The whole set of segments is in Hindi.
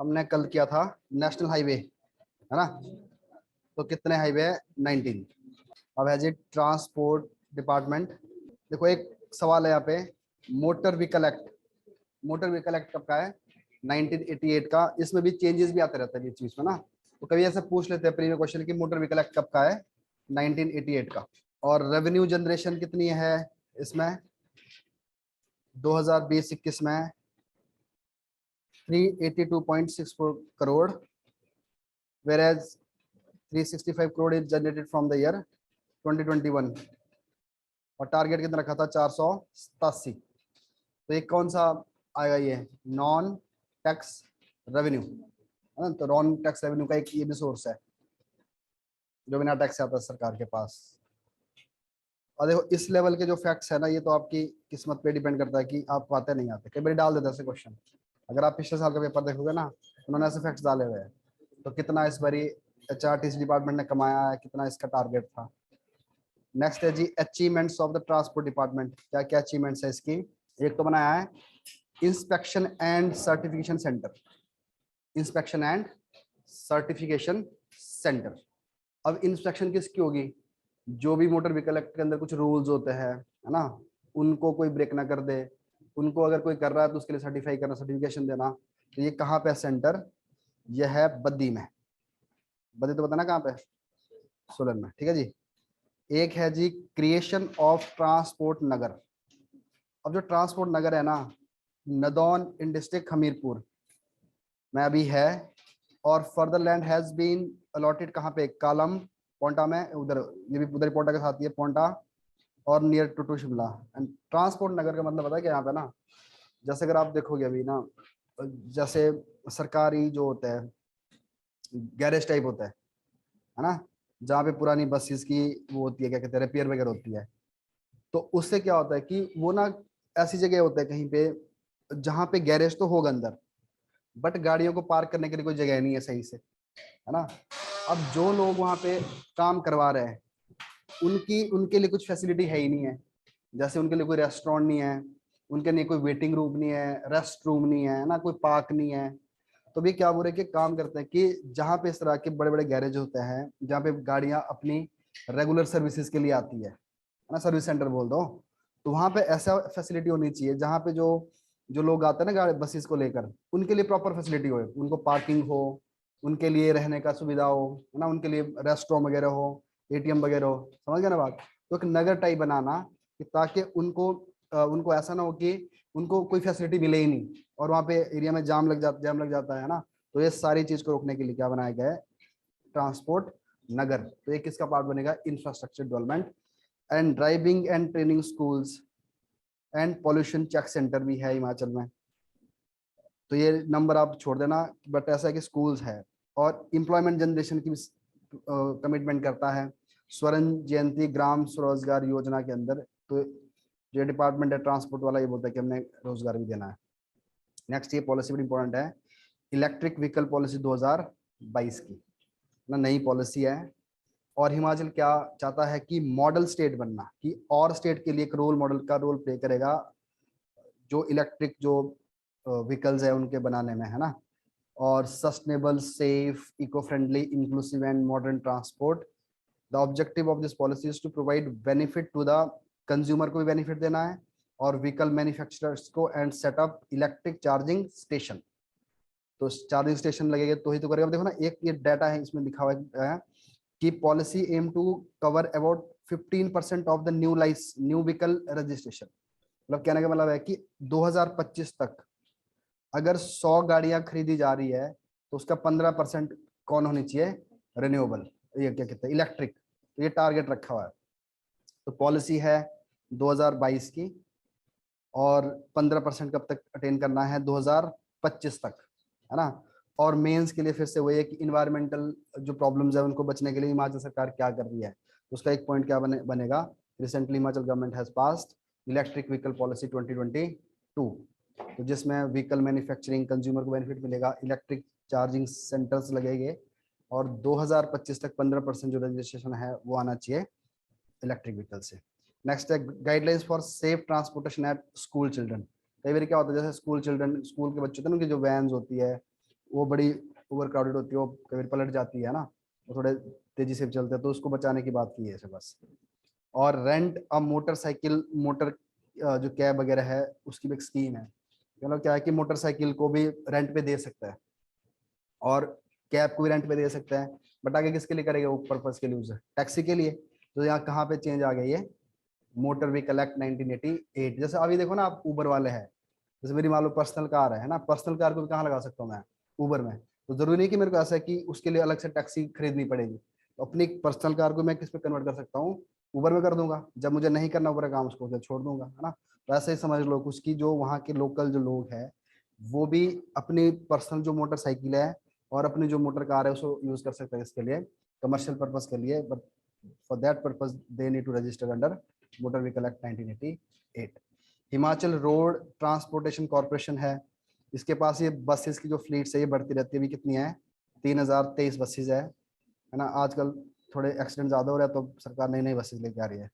हमने कल किया था नेशनल हाईवे, है ना। तो कितने हाईवे है? 19। अब है जी ट्रांसपोर्ट डिपार्टमेंट। देखो एक सवाल है यहाँ पे, motor vehicle act. Motor vehicle act कब का है? 1988 का। इसमें भी चेंजेस भी आते रहते हैं बीच बीच में ना, तो कभी ऐसे पूछ लेते हैं प्रीवियस क्वेश्चन की मोटर व्हीकल एक्ट कब का है? 1988 का। और रेवेन्यू जनरेशन कितनी है इसमें? 2020-21 में 382.64 crore, whereas 365 crore is generated from the year 2021 और टारगेट कितना रखा था? 487। तो ये कौन सा आएगा? ये नॉन टैक्स रेवेन्यू है ना। तो नॉन टैक्स रेवेन्यू का एक ये भी सोर्स है जो बिना टैक्स से आता है सरकार के पास। और देखो इस लेवल के जो फैक्ट्स है ना, ये तो आपकी किस्मत पे डिपेंड करता है कि आपको आते नहीं आते। कई बार डाल देते हैं ऐसे क्वेश्चन। अगर आप पिछले साल का पेपर देखोगे ना, उन्होंने ऐसे फैक्ट्स डाले हुए हैं। तो कितना इस बारी HRTC डिपार्टमेंट ने कमाया है, कितना इसका टारगेट था। नेक्स्ट है जी achievements of the transport department. क्या क्या अचीवमेंट्स है इसकी? एक तो बनाया है inspection and certification centre. Inspection and certification centre. अब इंस्पेक्शन किसकी होगी? जो भी मोटर व्हीकल एक्ट के अंदर कुछ रूल्स होते हैं, है ना, उनको कोई ब्रेक ना कर दे, उनको अगर कोई कर रहा है तो उसके लिए सर्टिफाई करना, सर्टिफिकेशन देना। तो ये कहाँ पे सेंटर? यह है बद्दी में। बद्दी तो बताना कहाँ पे? सोलन में, ठीक है जी। एक है जी क्रिएशन ऑफ ट्रांसपोर्ट नगर। अब जो ट्रांसपोर्ट नगर है ना, नदौन इन डिस्ट्रिक्ट हमीरपुर में अभी है। और further land has been allotted कहाँ पे? कालम पोंटा में, उधर ये भी उधर पोंटा के साथ ही है, पोंटा और near to Shimla. And transport Nagar का मतलब पता है क्या? यहाँ पे ना, जैसे अगर आप देखोगे अभी ना, जैसे सरकारी जो होता है गैरेज टाइप होता है ना, जहाँ पे पुरानी बसेस की वो होती है, क्या कहते हैं, रिपेयर वगैरह होती है। तो उससे क्या होता है कि वो ना ऐसी जगह होता है कहीं पे जहाँ पे गैरेज तो होगा अंदर, बट गाड़ियों को पार्क करने के लिए कोई जगह नहीं है सही से, है ना। अब जो लोग वहाँ पे काम करवा रहे हैं उनकी उनके लिए कुछ फैसिलिटी है ही नहीं है। जैसे उनके लिए कोई रेस्टोरेंट नहीं है, उनके लिए कोई वेटिंग रूम नहीं है, रेस्ट रूम नहीं है ना, कोई पार्क नहीं है। तो भी क्या बोले कि काम करते हैं कि जहाँ पे इस तरह के बड़े बड़े गैरेज होते हैं, जहाँ पे गाड़ियाँ अपनी रेगुलर सर्विसेज के लिए आती है ना, सर्विस सेंटर बोल दो, तो वहाँ पे ऐसा फैसिलिटी होनी चाहिए जहाँ पे जो जो लोग आते हैं ना गाड़ी बसेस को लेकर, उनके लिए प्रॉपर फैसिलिटी हो, उनको पार्किंग हो, उनके लिए रहने का सुविधा हो, है ना, उनके लिए रेस्टोरेंट वगैरह हो, ATM वगैरह हो। समझ गए ना बात? तो एक नगर टाइप बनाना कि ताकि उनको ऐसा ना हो कि उनको कोई फैसिलिटी मिले ही नहीं और वहाँ पे एरिया में जाम लग जाता है ना। तो ये सारी चीज को रोकने के लिए क्या बनाया गया है? ट्रांसपोर्ट नगर। तो ये किसका पार्ट बनेगा? Infrastructure development and driving and training schools and pollution check centre भी है हिमाचल में। तो ये नंबर आप छोड़ देना, बट ऐसा है कि स्कूल्स है। और एम्प्लॉयमेंट जनरेशन की कमिटमेंट करता है स्वर्ण जयंती ग्राम स्वरोजगार योजना के अंदर। तो जो डिपार्टमेंट है ट्रांसपोर्ट वाला, ये बोलता है कि हमने रोजगार भी देना है। नेक्स्ट ये पॉलिसी बड़ी इंपॉर्टेंट है, इलेक्ट्रिक व्हीकल पॉलिसी 2022 की ना, नई पॉलिसी है। और हिमाचल क्या चाहता है कि मॉडल स्टेट बनना, कि और स्टेट के लिए एक रोल मॉडल का रोल प्ले करेगा जो इलेक्ट्रिक जो व्हीकल्स है उनके बनाने में, है ना। और sustainable, safe, eco friendly, inclusive and modern transport. The objective of this policy is to provide benefit to the consumer को भी बेनिफिट देना है और व्हीकल मैन्युफैक्चरर्स को, and set up electric charging station. तो चार्जिंग स्टेशन लगेगा तो ही तो करेगा। देखो ना, एक ये डाटा है इसमें लिखा हुआ है कि policy aim to cover about 15% of the new vehicle registration. मतलब कहने का मतलब है कि 2025 तक अगर 100 गाड़ियां खरीदी जा रही है तो उसका 15% कौन होनी चाहिए? रिन्यूएबल, ये क्या कहते हैं, इलेक्ट्रिक। तो ये टारगेट रखा हुआ है। तो पॉलिसी है 2022 की और 15% कब तक अटेन करना है? 2025 तक, है ना। और मेंस के लिए फिर से वही है कि इन्वायरमेंटल जो प्रॉब्लम्स है उनको बचने के लिए हिमाचल सरकार क्या कर रही है। तो उसका एक पॉइंट क्या बनेगा? Recently Himachal government has passed electric vehicle policy 2022, तो जिसमें व्हीकल मैन्युफैक्चरिंग कंज्यूमर को बेनिफिट मिलेगा, इलेक्ट्रिक चार्जिंग सेंटर्स लगेंगे और 2025 तक 15% जो रजिस्ट्रेशन है वो आना चाहिए इलेक्ट्रिक व्हीकल से। नेक्स्ट है guidelines for safe transportation at school children. कई बार क्या होता है, जैसे स्कूल चिल्ड्रन, स्कूल के बच्चे होते हैं, उनकी जो वैन्स होती है वो बड़ी ओवर क्राउडेड होती है, वो कभी पलट जाती है ना, वो थोड़े तेजी से चलते हैं, तो उसको बचाने की बात की है इसे बस। और रेंट अ मोटरसाइकिल, मोटर जो कैब वगैरह है उसकी भी एक स्कीम है। मतलब क्या है कि मोटरसाइकिल को भी रेंट पे दे सकता है और कैब को भी रेंट पे दे सकता है, बट आगे किसके लिए करेगा वो पर्पज के लिए, यूजर टैक्सी के लिए। तो यहाँ कहाँ पे चेंज आ गया ये, मोटर व्हीकल एक्ट 1988। जैसे अभी देखो ना आप उबर वाले हैं, जैसे मेरी मान लो पर्सनल कार है ना, पर्सनल कार को भी कहाँ लगा सकता हूँ मैं, उबर में। तो जरूरी नहीं कि मेरे को ऐसा है कि उसके लिए अलग से टैक्सी खरीदनी पड़ेगी, तो अपनी पर्सनल कार को मैं किस पे कन्वर्ट कर सकता हूँ, उबर में कर दूंगा। जब मुझे नहीं करना उबर का काम, उसको उधर छोड़ दूंगा, है ना। तो ऐसे ही समझ लो कुछ की, जो वहाँ के लोकल जो लोग हैं वो भी अपनी पर्सनल जो मोटरसाइकिल है और अपनी जो मोटर कार है उसको यूज कर सकते हैं इसके लिए, कमर्शियल पर्पज के लिए, but for that purpose they need to register under motor vehicle act 1988। Himachal road transportation corporation है, इसके पास ये बसेस की जो फ्लीट है ये बढ़ती रहती है। अभी कितनी है, 3023 बसेस है ना। आजकल थोड़े एक्सीडेंट ज्यादा हो रहे हैं तो सरकार नई नई बसेस लेके आ रही है।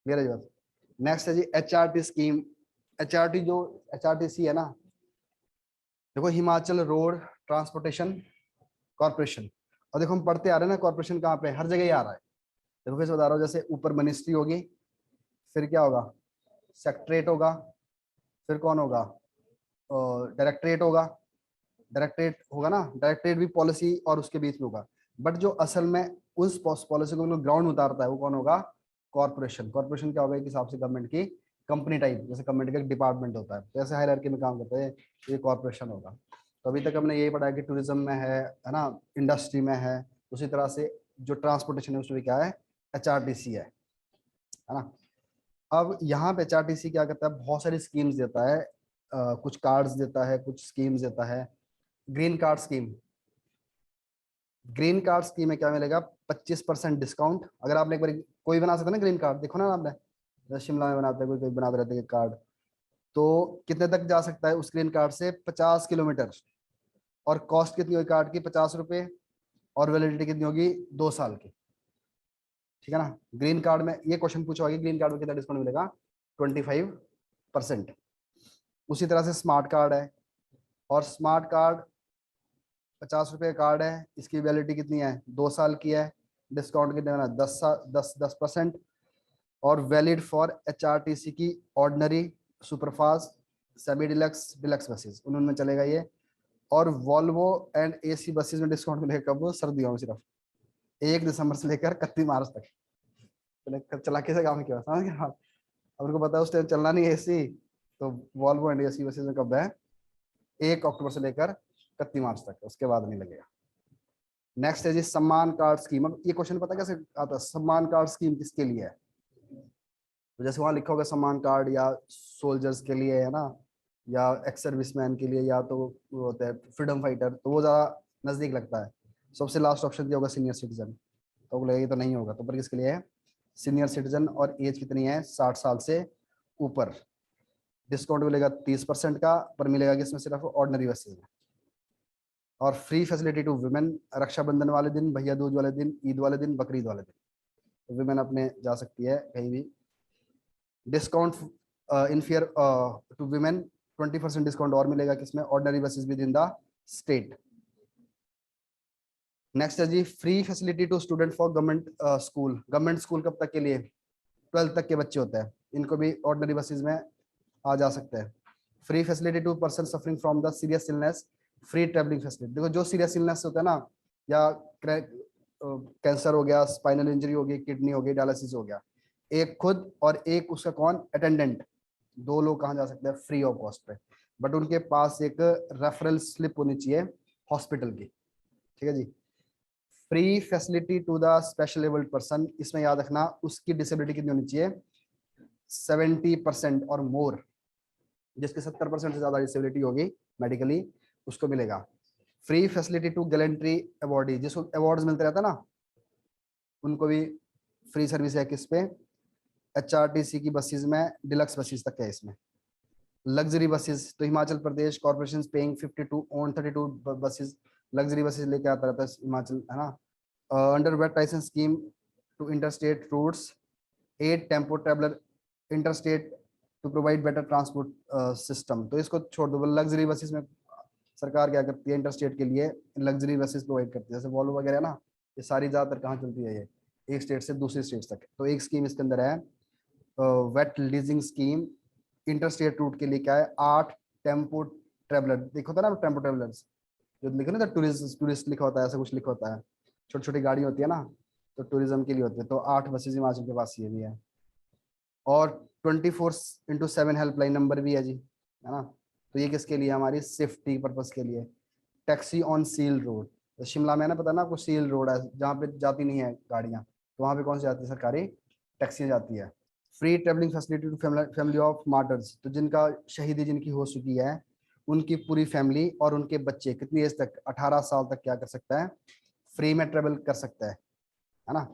क्लियर है जी बात। नेक्स्ट है जी HRT स्कीम। HRT जो HRTC है ना, देखो हिमाचल रोड ट्रांसपोर्टेशन कॉर्पोरेशन। और देखो हम पढ़ते आ रहे हैं ना, कॉर्पोरेशन कहाँ पे, हर जगह ही आ रहा है। देखो कैसे बता रहा हूँ, जैसे ऊपर मिनिस्ट्री होगी, फिर क्या होगा, सेक्रेटरेट होगा, फिर कौन होगा, डायरेक्टरेट होगा, डायरेक्टरेट होगा ना, डायरेक्टरेट भी पॉलिसी और उसके बीच में होगा। बट जो असल में उस पॉलिसी को ग्राउंड उतारता है वो कौन होगा, कॉर्पोरेशन। कॉर्पोरेशन क्या होगा, एक हिसाब से गवर्नमेंट की कंपनी टाइप, जैसे गवर्नमेंट का एक डिपार्टमेंट होता है, तो ऐसे हायरार्की में काम करता है, ये कॉर्पोरेशन होगा। तो अभी तक हमने यही पढ़ा है कि टूरिज्म में है ना, इंडस्ट्री में है, उसी तरह से जो ट्रांसपोर्टेशन है उसमें क्या है, HRTC है ना। अब यहाँ पे HRTC क्या करता है, बहुत सारी स्कीम्स देता है, कुछ कार्ड्स देता है, कुछ स्कीम्स देता है। Green card scheme, green card scheme में क्या मिलेगा, 25% डिस्काउंट। अगर आपने एक बार, कोई बना सकता है ना ग्रीन कार्ड, देखो ना आपने, जैसे शिमला में बनाते हैं, कोई कोई बनाते रहते हैं कार्ड। तो कितने तक जा सकता है उस ग्रीन कार्ड से, 50 किलोमीटर। और कॉस्ट कितनी होगी कार्ड की, 50 रुपये। और वैलिडिटी कितनी होगी, 2 साल की। ठीक है ना। ग्रीन कार्ड में ये क्वेश्चन पूछा होगा, ग्रीन कार्ड में कितना डिस्काउंट मिलेगा, 25%। उसी तरह से स्मार्ट कार्ड है, और स्मार्ट कार्ड 50 रुपये कार्ड है, इसकी वैलिडिटी कितनी है, 2 साल की है। डिस्काउंट कितने देना, 10%। और वैलिड फॉर HRTC की ordinary, superfast, semi deluxe, deluxe buses, उन्होंने चलेगा ये। और वॉल्वो एंड AC बसेस में डिस्काउंट मिलेगा कब, सर्दियों में सिर्फ 1 दिसंबर से लेकर 31 मार्च तक। चला कैसे काम किया, समझ गया। अब उनको पता है उस टाइम चलना नहीं AC, तो वॉल्वो एंड AC बसेस में कब है, 1 अक्टूबर से लेकर 31 मार्च तक, उसके बाद नहीं लगेगा। नेक्स्ट है जी सम्मान कार्ड स्कीम। अब ये क्वेश्चन पता कैसे आता है, सम्मान कार्ड स्कीम किसके लिए है। तो जैसे वहां लिखा होगा सम्मान कार्ड या सोल्जर्स के लिए है ना, या एक्स सर्विसमैन के लिए, या तो वो होता है फ्रीडम फाइटर, तो वो ज्यादा नजदीक लगता है। सबसे लास्ट ऑप्शन दिया होगा सीनियर सिटीजन, तो वो लगेगा तो नहीं होगा, तो पर किसके लिए है, सीनियर सिटीजन। और एज कितनी है, 60 साल से ऊपर। डिस्काउंट मिलेगा 30% का, पर मिलेगा किसमें, सिर्फ ऑर्डिनरी बसेज में। और free facility to women, Rakshabandhan वाले दिन, भैया दूज वाले दिन, ईद वाले दिन, बकरीद वाले दिन, तो वुमेन अपने जा सकती है कहीं भी। Discount in fare to women, 20% discount और मिलेगा किसमें, ordinary buses within the state. Next है जी free facility to student for government school. Government school कब तक के लिए, 12th तक के बच्चे होते हैं, इनको भी ऑर्डिनरी बसेस में आ जा सकते हैं। Free facility to person suffering from the serious illness, free travelling facility. देखो जो सीरियस इलनेस होता है ना, या कैंसर हो गया, स्पाइनल इंजरी हो गई, किडनी हो गई, डायलिसिस हो गया, एक खुद और एक उसका कौन, अटेंडेंट, 2 लोग कहाँ जा सकते हैं, फ्री ऑफ कॉस्ट पे। बट उनके पास एक रेफरल स्लिप होनी चाहिए हॉस्पिटल की। ठीक है जी। Free facility to the special abled person, इसमें याद रखना उसकी डिसेबिलिटी कितनी होनी चाहिए, 70% और मोर। जिसके 70% से ज्यादा डिसेबिलिटी होगी मेडिकली, उसको मिलेगा। Free facility to gallantry awardee, जिसको अवार्ड्स मिलते रहता है ना, उनको भी फ्री सर्विस है किस पे, HRTC की बसेस में, डिलक्स बसेस तक है इसमें। लग्जरी बसेस, तो Himachal Pradesh corporation paying 52 on 32 buses, luxury buses लेके आता रहता है हिमाचल, है ना। Under wet Tyson scheme to interstate routes, 8 tempo traveller interstate to provide better transport system. तो इसको छोड़ दो, लग्जरी बसेस में सरकार क्या करती है, इंटरस्टेट के लिए लग्जरी बसेस प्रोवाइड करती है, जैसे वॉल्वो वगैरह ना, ये सारी ज्यादातर कहाँ चलती है, ये एक स्टेट से दूसरी स्टेट तक। तो एक स्कीम इसके अंदर है wet leasing scheme, interstate route के लिए क्या है, 8 टेम्पो ट्रेवलर, देखो था ना टेम्पो ट्रेवलर्स जो लिखो ना, टूरिस्ट टूरिस्ट लिखा होता है, ऐसा कुछ लिखा होता है, छोटी छोटी गाड़ी होती है ना, तो टूरिज्म के लिए होती है। तो 8 बसेज हिमाचल के पास ये भी है, और 24/7 हेल्पलाइन नंबर भी है जी, है ना। तो ये किसके लिए, हमारी सेफ्टी पर्पस के लिए। टैक्सी ऑन सील रोड, तो शिमला में ना, पता ना आपको, सील रोड है जहाँ पे जाती नहीं है गाड़ियाँ, तो वहाँ पे कौन सी जाती है, सरकारी टैक्सी जाती है। Free travelling facility to family of martyrs, तो जिनका शहीदी जिनकी हो चुकी है, उनकी पूरी फैमिली और उनके बच्चे कितनी एज तक, 18 साल तक क्या कर सकता है, फ्री में ट्रेवल कर सकता है ना।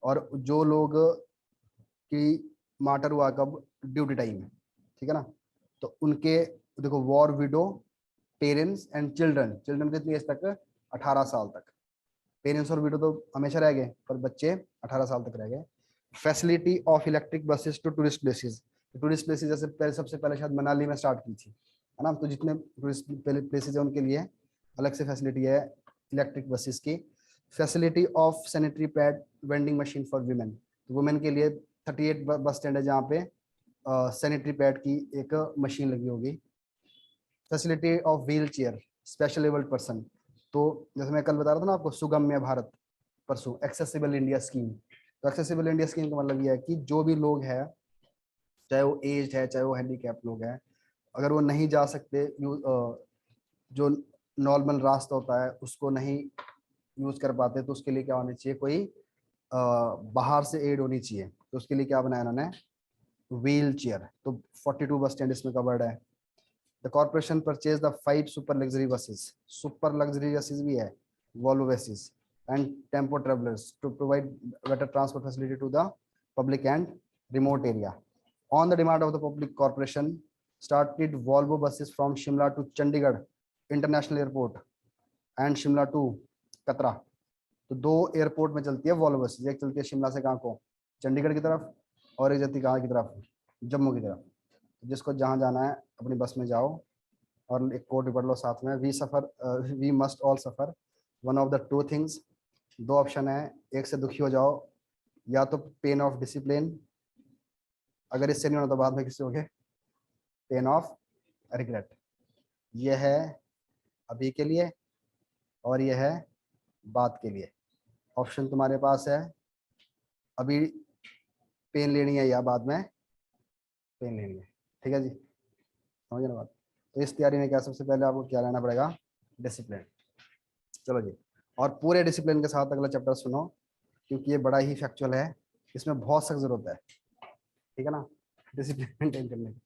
और जो लोग की मार्टर हुआ कब, ड्यूटी टाइम में, ठीक है ना, तो उनके देखो, war window, parents and children, children कितनी एज तक, 18 साल तक। पेरेंट्स और विडो तो हमेशा रह गए, पर बच्चे 18 साल तक रह गए। Facility of electric buses to tourist places, tourist places जैसे पहले, सबसे पहले शायद मनाली में स्टार्ट की थी, है ना। तो जितने टूरिस्ट प्लेसेस है उनके लिए अलग से फैसिलिटी है इलेक्ट्रिक बसेस की। Facility of sanitary pad vending machine for women, women के लिए 38 बस स्टैंड है जहाँ पे सैनिटरी पैड की एक मशीन लगी होगी। Facility of wheel chair special abled person, तो जैसे मैं कल बता रहा था ना आपको, सुगम्य भारत परसों, एक्सेसिबल इंडिया स्कीम। तो एक्सेसिबल इंडिया स्कीम का मतलब यह है कि जो भी लोग हैं, चाहे वो एज है, चाहे वो हैंडीकैप लोग हैं, अगर वो नहीं जा सकते, जो नॉर्मल रास्ता होता है उसको नहीं यूज कर पाते, तो उसके लिए क्या होनी चाहिए, कोई बाहर से एड होनी चाहिए। तो उसके लिए क्या बनाया उन्होंने, व्हील चेयर। तो 42 बस स्टैंड इसमें कवर्ड है। The corporation purchase the 5 super luxury buses, super luxury buses भी है, Volvo buses and tempo travellers to provide better transport facility to the public and remote area. On the demand of the public corporation started Volvo buses from Shimla to Chandigarh International Airport and Shimla to Katra। तो 2 एयरपोर्ट में चलती है वॉल्वो बसेस, एक चलती है शिमला से कहाँ को, चंडीगढ़ की तरफ, और एक जाती कहाँ की तरफ, जम्मू की तरफ। जिसको जहाँ जाना है अपनी बस में जाओ, और एक कोट भी पढ़ लो साथ में, we must all suffer one of the 2 things. 2 option है, एक से दुखी हो जाओ, या तो पेन ऑफ डिसिप्लिन, अगर इससे नहीं होना तो बाद में किससे हो गए, पेन ऑफ रिग्रेट। ये है अभी के लिए, और ये है बात के लिए। ऑप्शन तुम्हारे पास है, अभी पेन लेनी है या बाद में पेन लेनी है, ठीक है जी, समझ ना बात। तो इस तैयारी में क्या, सबसे पहले आपको क्या लेना पड़ेगा, डिसिप्लिन। चलो जी, और पूरे डिसिप्लिन के साथ अगला चैप्टर सुनो, क्योंकि ये बड़ा ही फैक्चुअल है, इसमें बहुत सख्त जरूरत है, ठीक है ना, डिसिप्लिन मेंटेन करने की।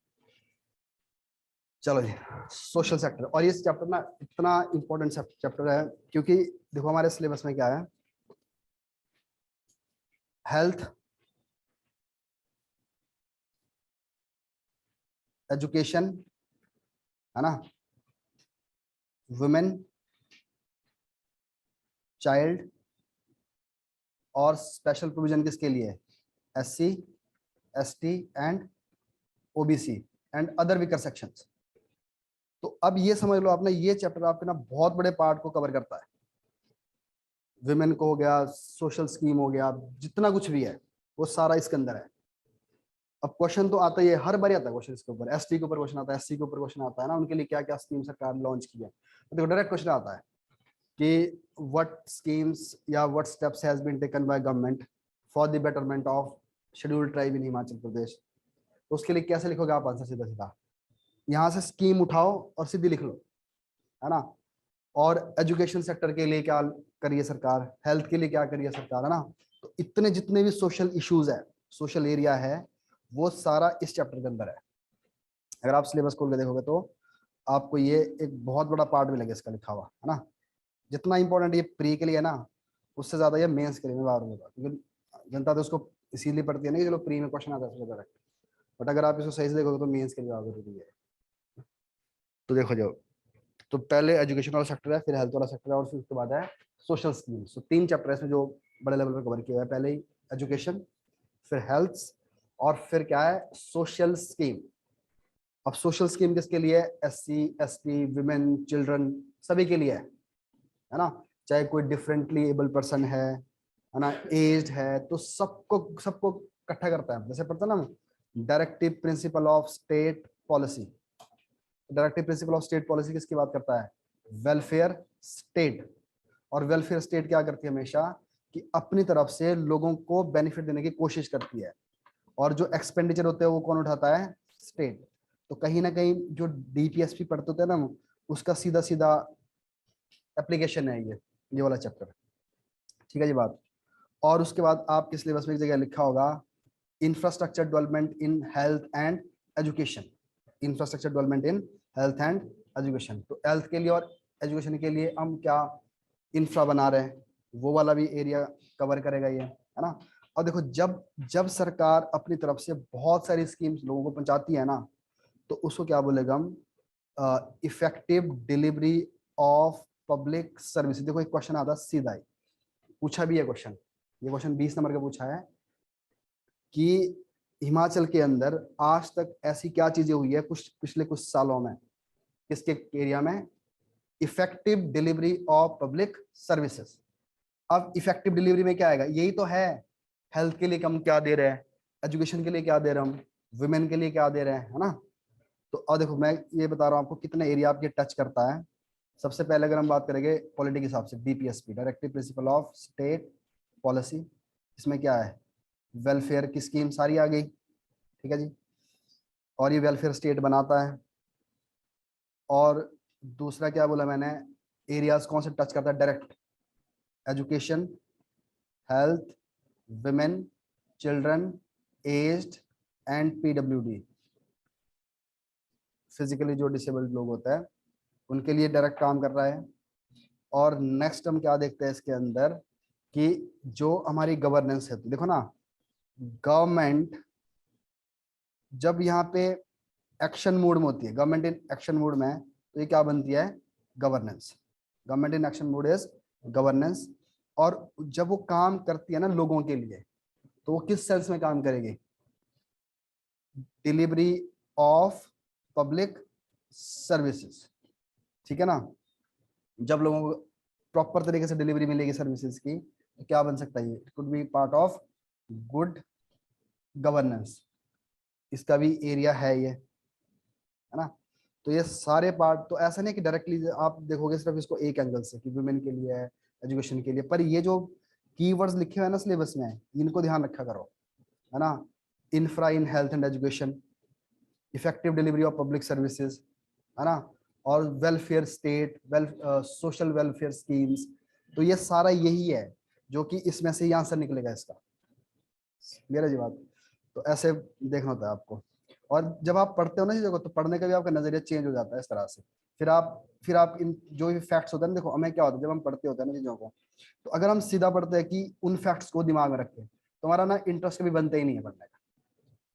चलो जी, सोशल सेक्टर, और ये चैप्टर ना इतना इंपॉर्टेंट चैप्टर है, क्योंकि देखो हमारे सिलेबस में क्या है, हेल्थ, एजुकेशन, है ना, वुमेन, चाइल्ड, और स्पेशल प्रोविजन किसके लिए, SC ST and OBC and other weaker sections. तो अब ये समझ लो आपने, ये चैप्टर आपके ना बहुत बड़े पार्ट को कवर करता है। विमेन को हो गया, सोशल स्कीम हो गया, जितना कुछ भी है वो सारा इसके अंदर है। अब क्वेश्चन तो आता ही है, हर बार आता है क्वेश्चन इसके ऊपर, ST के ऊपर क्वेश्चन आता है, SC के ऊपर क्वेश्चन आता है ना, उनके लिए क्या क्या स्कीम सरकार लॉन्च की है। तो देखो डायरेक्ट क्वेश्चन आता है कि व्हाट स्कीम्स या what steps has been taken by government for the betterment of scheduled tribe in Himachal Pradesh. तो उसके लिए कैसे लिखोगे आप आंसर, सीधा सीधा यहाँ से स्कीम उठाओ और सीधी लिख लो, है ना। और एजुकेशन सेक्टर के लिए क्या करिए सरकार, हेल्थ के लिए क्या करिए सरकार, है ना। तो इतने जितने भी सोशल इश्यूज है, सोशल एरिया है, वो सारा इस चैप्टर के अंदर है। अगर आप सिलेबस खोल के देखोगे तो आपको ये एक बहुत बड़ा पार्ट मिलेगा इसका लिखा हुआ, है ना। जितना इंपॉर्टेंट ये प्री के लिए है ना, उससे ज्यादा ये मेंस के लिए में बार होगा, क्योंकि जनता तो उसको इसीलिए पढ़ती है ना कि चलो प्री में क्वेश्चन आता है डायरेक्ट, बट अगर आप इसको सही से देखोगे तो मेंस के लिए ज्यादा जरूरी है। तो देखो जाओ, तो पहले एजुकेशन वाला सेक्टर है, फिर हेल्थ वाला सेक्टर है, और फिर उसके बाद है सोशल स्कीम। तो 3 चैप्टर है इसमें जो बड़े लेवल पर कवर किया हुआ है, पहले ही एजुकेशन, फिर हेल्थ, और फिर क्या है, सोशल स्कीम। अब सोशल स्कीम किसके लिए है? SC ST विमेन चिल्ड्रन सभी के लिए है ना, चाहे कोई डिफरेंटली एबल पर्सन है ना, एज्ड है, तो सबको सबको इकट्ठा करता है। जैसे पढ़ता ना directive principle of state policy, directive principle of state policy किसकी बात करता है? Welfare state. और वेलफेयर स्टेट क्या करती है हमेशा कि अपनी तरफ से लोगों को बेनिफिट देने की कोशिश करती है, और जो एक्सपेंडिचर होते हैं वो कौन उठाता है? स्टेट। तो कहीं ना कहीं जो DPSP पढ़ते होते हैं ना, उसका सीधा सीधा एप्लीकेशन है ये वाला चैप्टर। ठीक है जी बात। और उसके बाद आपके सिलेबस में एक जगह लिखा होगा infrastructure development in health and education, infrastructure development in health and education. तो हेल्थ के लिए और एजुकेशन के लिए हम क्या इंफ्रा बना रहे हैं, वो वाला भी एरिया कवर करेगा ये, है ना। और देखो जब जब सरकार अपनी तरफ से बहुत सारी स्कीम्स लोगों को पहुंचाती है ना, तो उसको क्या बोलेगा हम? Effective delivery of public service. देखो एक क्वेश्चन आता है सीधा ही, पूछा भी है क्वेश्चन, ये क्वेश्चन 20 नंबर का पूछा है कि हिमाचल के अंदर आज तक ऐसी क्या चीजें हुई है कुछ पिछले कुछ सालों में, किसके एरिया में? Effective delivery of public services. अब इफेक्टिव डिलीवरी में क्या आएगा? यही तो है, हेल्थ के लिए हम क्या दे रहे हैं, एजुकेशन के लिए क्या दे रहे हैं हम, वुमेन के लिए क्या दे रहे हैं, है ना। तो और देखो मैं ये बता रहा हूँ आपको कितने एरिया आपके टच करता है। सबसे पहले अगर हम बात करेंगे पॉलिटी के हिसाब से, DPSP directive principle of state policy, इसमें क्या है? वेलफेयर की स्कीम सारी आ गई, ठीक है जी, और ये वेलफेयर स्टेट बनाता है। और दूसरा क्या बोला मैंने, एरियाज कौन से टच करता है direct? Education, health, women, children, aged and PWD, physically जो डिसेबल्ड लोग होता है उनके लिए डायरेक्ट काम कर रहा है। और नेक्स्ट हम क्या देखते हैं इसके अंदर कि जो हमारी गवर्नेंस है, तो देखो ना गवर्नमेंट जब यहाँ पे एक्शन मोड में होती है, गवर्नमेंट इन एक्शन मोड में है, तो ये क्या बनती है? Governance. Government in action mode is governance. और जब वो काम करती है ना लोगों के लिए, तो वो किस सेंस में काम करेगी? डिलीवरी ऑफ पब्लिक सर्विसेज, ठीक है ना। जब लोगों को प्रॉपर तरीके से डिलीवरी मिलेगी सर्विसेज की, तो क्या बन सकता है? ये could be part of good governance. इसका भी एरिया है ये, है ना। तो ये सारे पार्ट, तो ऐसा नहीं कि डायरेक्टली आप देखोगे सिर्फ इसको एक एंगल से कि वुमेन के लिए है, एजुकेशन के लिए, पर ये जो कीवर्ड्स लिखे हुए हैं ना सिलेबस में, इनको ध्यान रखा करो, है ना। Infra in health and education, effective delivery of public services, है ना, और welfare state, social welfare schemes. तो ये सारा यही है जो कि इसमें से ही आंसर निकलेगा इसका, मेरा जी बात। तो ऐसे देखना होता है आपको। और जब आप पढ़ते हो ना चीजों को, तो पढ़ने का भी आपका नजरिया चेंज हो जाता है इस तरह से। फिर आप इन जो भी फैक्ट्स होते हैं ना, देखो हमें क्या होता है जब हम पढ़ते होते हैं ना चीजों को, तो अगर हम सीधा पढ़ते हैं कि उन फैक्ट्स को दिमाग में रखें, तो हमारा ना इंटरेस्ट भी बनता ही नहीं है पढ़ने का।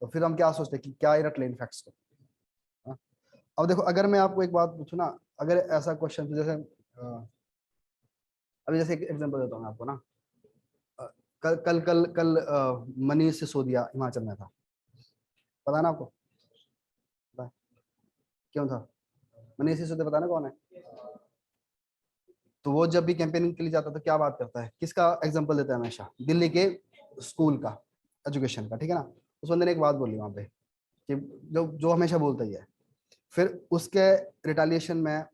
तो फिर हम क्या सोचते हैं कि क्या ही रट लें इन फैक्ट्स को, हाँ? अब देखो अगर मैं आपको एक बात पूछूं ना, अगर ऐसा क्वेश्चन जैसे अभी जैसे एक एग्जांपल देता हूँ आपको ना, अ, कल कल कल कल मनीष सिसोदिया हिमाचल में था, पता है ना आपको? पता है? क्यों था? मनीष सिसोदिया पता ना कौन है? तो वो जब भी कैंपेनिंग के लिए जाता है तो क्या बात करता है, किसका एग्जांपल देता है हमेशा? दिल्ली के स्कूल का, एजुकेशन का, ठीक है ना। उस बंदे ने एक बात बोली वहां पे कि जो जो हमेशा बोलता ही है। फिर उसके रिटालिएशन में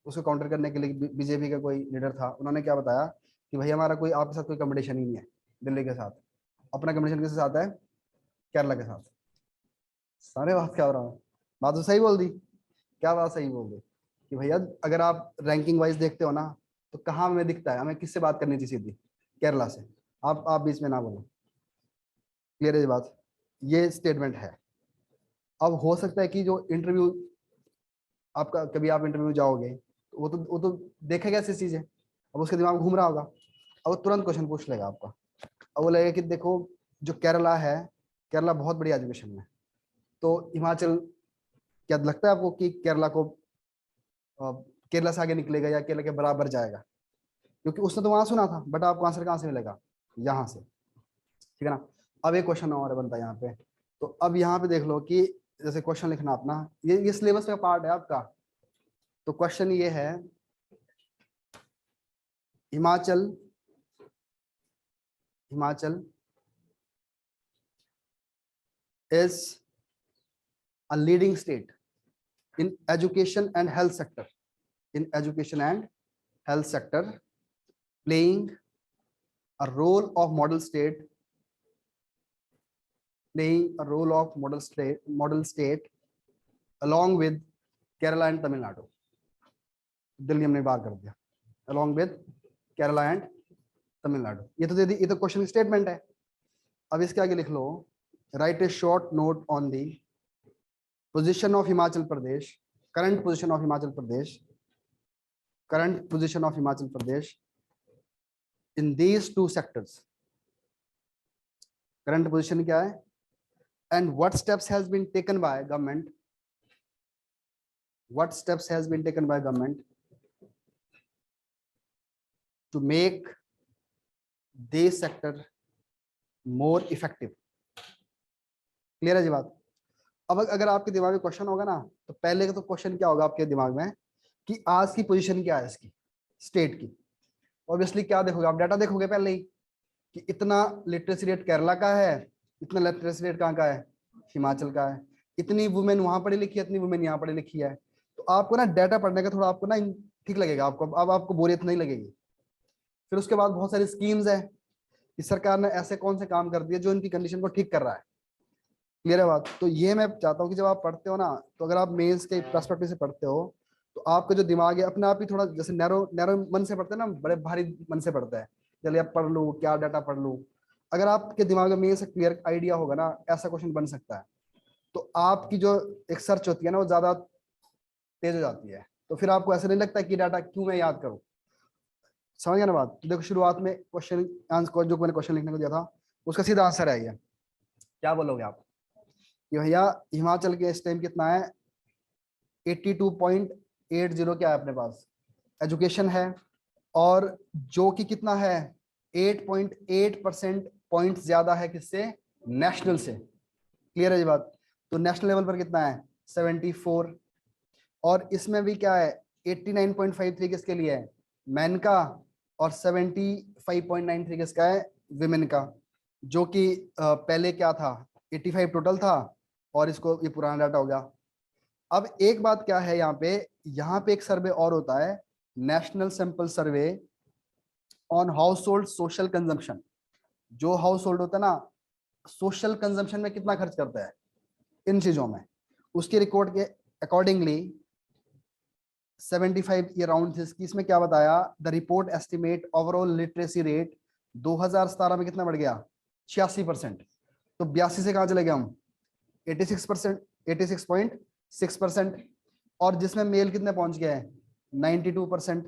उसको काउंटर करने के लिए BJP का कोई लीडर था, उन्होंने क्या बताया कि भाई हमारा कोई आपके साथ कोई कंपटीशन ही नहीं है दिल्ली के साथ, अपना कंपटीशन किसके साथ है? केरला के साथ। सारे बात क्या हो रहा है, बात तो सही बोल दी। क्या बात सही बोल दी कि भैया अगर आप रैंकिंग वाइज देखते हो ना, तो कहाँ हमें दिखता है हमें किससे बात करनी थी? सीधी केरला से। आप बीच में ना बोलो, क्लियर है ये बात? ये स्टेटमेंट है। अब हो सकता है कि जो इंटरव्यू आपका, कभी आप इंटरव्यू जाओगे तो वो तो देखेगा ऐसी चीजें, अब उसके दिमाग में घूम रहा होगा, अब वो तुरंत क्वेश्चन पूछ लेगा आपका। अब वो लगेगा कि देखो जो केरला है, केरला बहुत बड़ी एजुकेशन में, तो हिमाचल, क्या लगता है आपको कि केरला को केरला से आगे निकलेगा या केरला के बराबर जाएगा? क्योंकि उसने तो वहां सुना था, बट आपको आंसर कहाँ से मिलेगा? यहाँ से, ठीक है ना। अब एक क्वेश्चन और बनता है यहाँ पे। तो अब यहाँ पे देख लो कि जैसे क्वेश्चन लिखना अपना, ये सिलेबस का पार्ट है आपका। तो क्वेश्चन ये है, Himachal is a leading state in education and health sector, playing a role of model state, along with Kerala and Tamil Nadu. Delhi हमने बाहर कर दिया, along with Kerala and Tamil Nadu. ये तो दे दी, ये तो क्वेश्चन स्टेटमेंट है। अब इसके आगे लिख लो, write a short note on the position of Himachal Pradesh, current position of Himachal Pradesh in these two sectors. Current position क्या है, and what steps has been taken by government, to make this sector more effective. Clear है जी बात। अब अगर आपके दिमाग में क्वेश्चन होगा ना, तो पहले का तो क्वेश्चन क्या होगा आपके दिमाग में कि आज की पोजीशन क्या है इसकी, स्टेट की। ऑब्वियसली क्या देखोगे आप, डाटा देखोगे पहले ही कि इतना लिटरेसी रेट केरला का है, इतना लिटरेसी रेट कहाँ का है, हिमाचल का है, इतनी वुमेन वहां पढ़ी लिखी है, इतनी वुमेन यहाँ पढ़ी लिखी है। तो आपको ना डाटा पढ़ने का थोड़ा आपको ना ठीक लगेगा, आपको अब आपको बोरियत नहीं लगेगी। फिर उसके बाद बहुत सारी स्कीम्स है कि सरकार ने ऐसे कौन से काम कर दिए जो इनकी कंडीशन को ठीक कर रहा है। क्लियर है बात। तो ये मैं चाहता हूँ कि जब आप पढ़ते हो ना, तो अगर आप मेंस के पर्सपेक्टिव से पढ़ते हो तो आपका जो दिमाग है अपने आप ही थोड़ा, जैसे नैरो मन से पढ़ते हैं ना, बड़े भारी मन से पढ़ता है, चलिए अब पढ़ लूँ, क्या डाटा पढ़ लूँ। अगर आपके दिमाग में मेंस से क्लियर आइडिया होगा ना, ऐसा क्वेश्चन बन सकता है, तो आपकी जो एक सर्च होती है ना वो ज्यादा तेज हो जाती है। तो फिर आपको ऐसा नहीं लगता कि डाटा क्यों मैं याद करूँ। समझ गया ना बात। तो देखो शुरुआत में क्वेश्चन आंसर जो मैंने क्वेश्चन लिखने को दिया था उसका सीधा आंसर है ये। क्या बोलोगे आप कि भैया हिमाचल के इस टाइम कितना है, 82.80 क्या है अपने पास एजुकेशन है, और जो कि कितना है 8.8% पॉइंट ज्यादा है किससे, नेशनल से। क्लियर है जी बात। तो नेशनल लेवल पर कितना है 74, और इसमें भी क्या है 89.53 किसके लिए है, मैन का, और 75.93 किसका है, विमेन का। जो कि पहले क्या था 85 टोटल था, और इसको ये पुराना डाटा हो गया। अब एक बात क्या है यहाँ पे एक सर्वे और होता है, national sample survey on house hold social consumption. जो हाउस होल्ड होता है ना, सोशल कंजम्पशन में कितना खर्च करता है इन चीजों में, उसके रिकॉर्ड के अकॉर्डिंगली 75 ये राउंड थे इसकी। इसमें क्या बताया, the report estimate overall literacy rate 2017 में कितना बढ़ गया 86%। तो 82 से कहाँ चले गए हम 86%, 86.6%। और जिसमें मेल कितने पहुंच गए हैं 92%,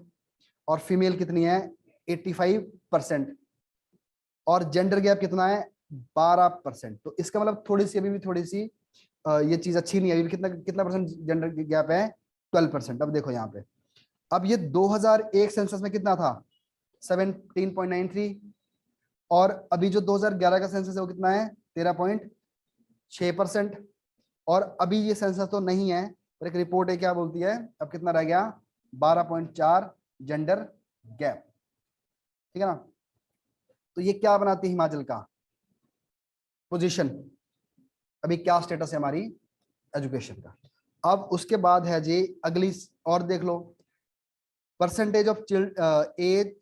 और फीमेल कितनी है 85%, और जेंडर गैप कितना है 12%। तो इसका मतलब थोड़ी सी अभी भी थोड़ी सी ये चीज अच्छी नहीं है। अभी कितना कितना परसेंट जेंडर गैप है 12%। अब देखो यहाँ पे, अब ये 2001 सेंसस में कितना था 17.93, और अभी जो 2011 का सेंसस है वो कितना है 13.6%। और अभी ये सेंसस तो नहीं है, पर एक रिपोर्ट है क्या बोलती है, अब कितना रह गया 12.4 जेंडर गैप। ठीक है ना। तो ये क्या बनाती है हिमाचल का पोजीशन, अभी क्या स्टेटस है हमारी एजुकेशन का। अब उसके बाद है जी अगली, और देख लो percentage of age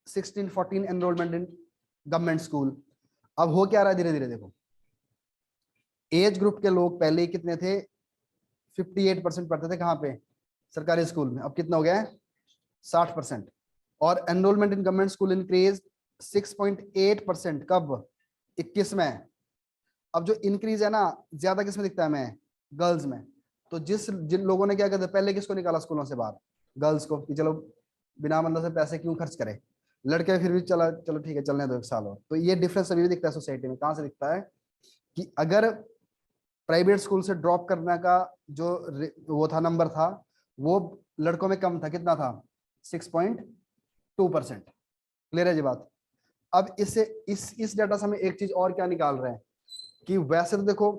16-14 enrolment in government school. अब हो क्या रहा है धीरे धीरे, देखो एज ग्रुप के लोग पहले कितने थे 58% पढ़ते थे कहाँ पे सरकारी स्कूल में, अब कितना हो गया है 60%। और enrolment in government school increase 6.8%, कब 21 में। अब जो इंक्रीज है ना ज्यादा किसमें दिखता है हमें, गर्ल्स में। तो जिन लोगों ने क्या करते पहले किसको निकाला स्कूलों से बाहर, गर्ल्स को, कि चलो बिना मतलब से पैसे क्यों खर्च करें, लड़के फिर भी चला चलो ठीक है चलने दो एक साल और। तो ये डिफरेंस अभी भी दिखता है सोसाइटी में। कहाँ से दिखता है कि अगर प्राइवेट स्कूल से ड्रॉप करने का जो वो था नंबर था, वो लड़कों में कम था, कितना था 6.2%। क्लियर है जी बात। अब इससे इस डाटा से हमें एक चीज और क्या निकाल रहे हैं कि वैसे तो देखो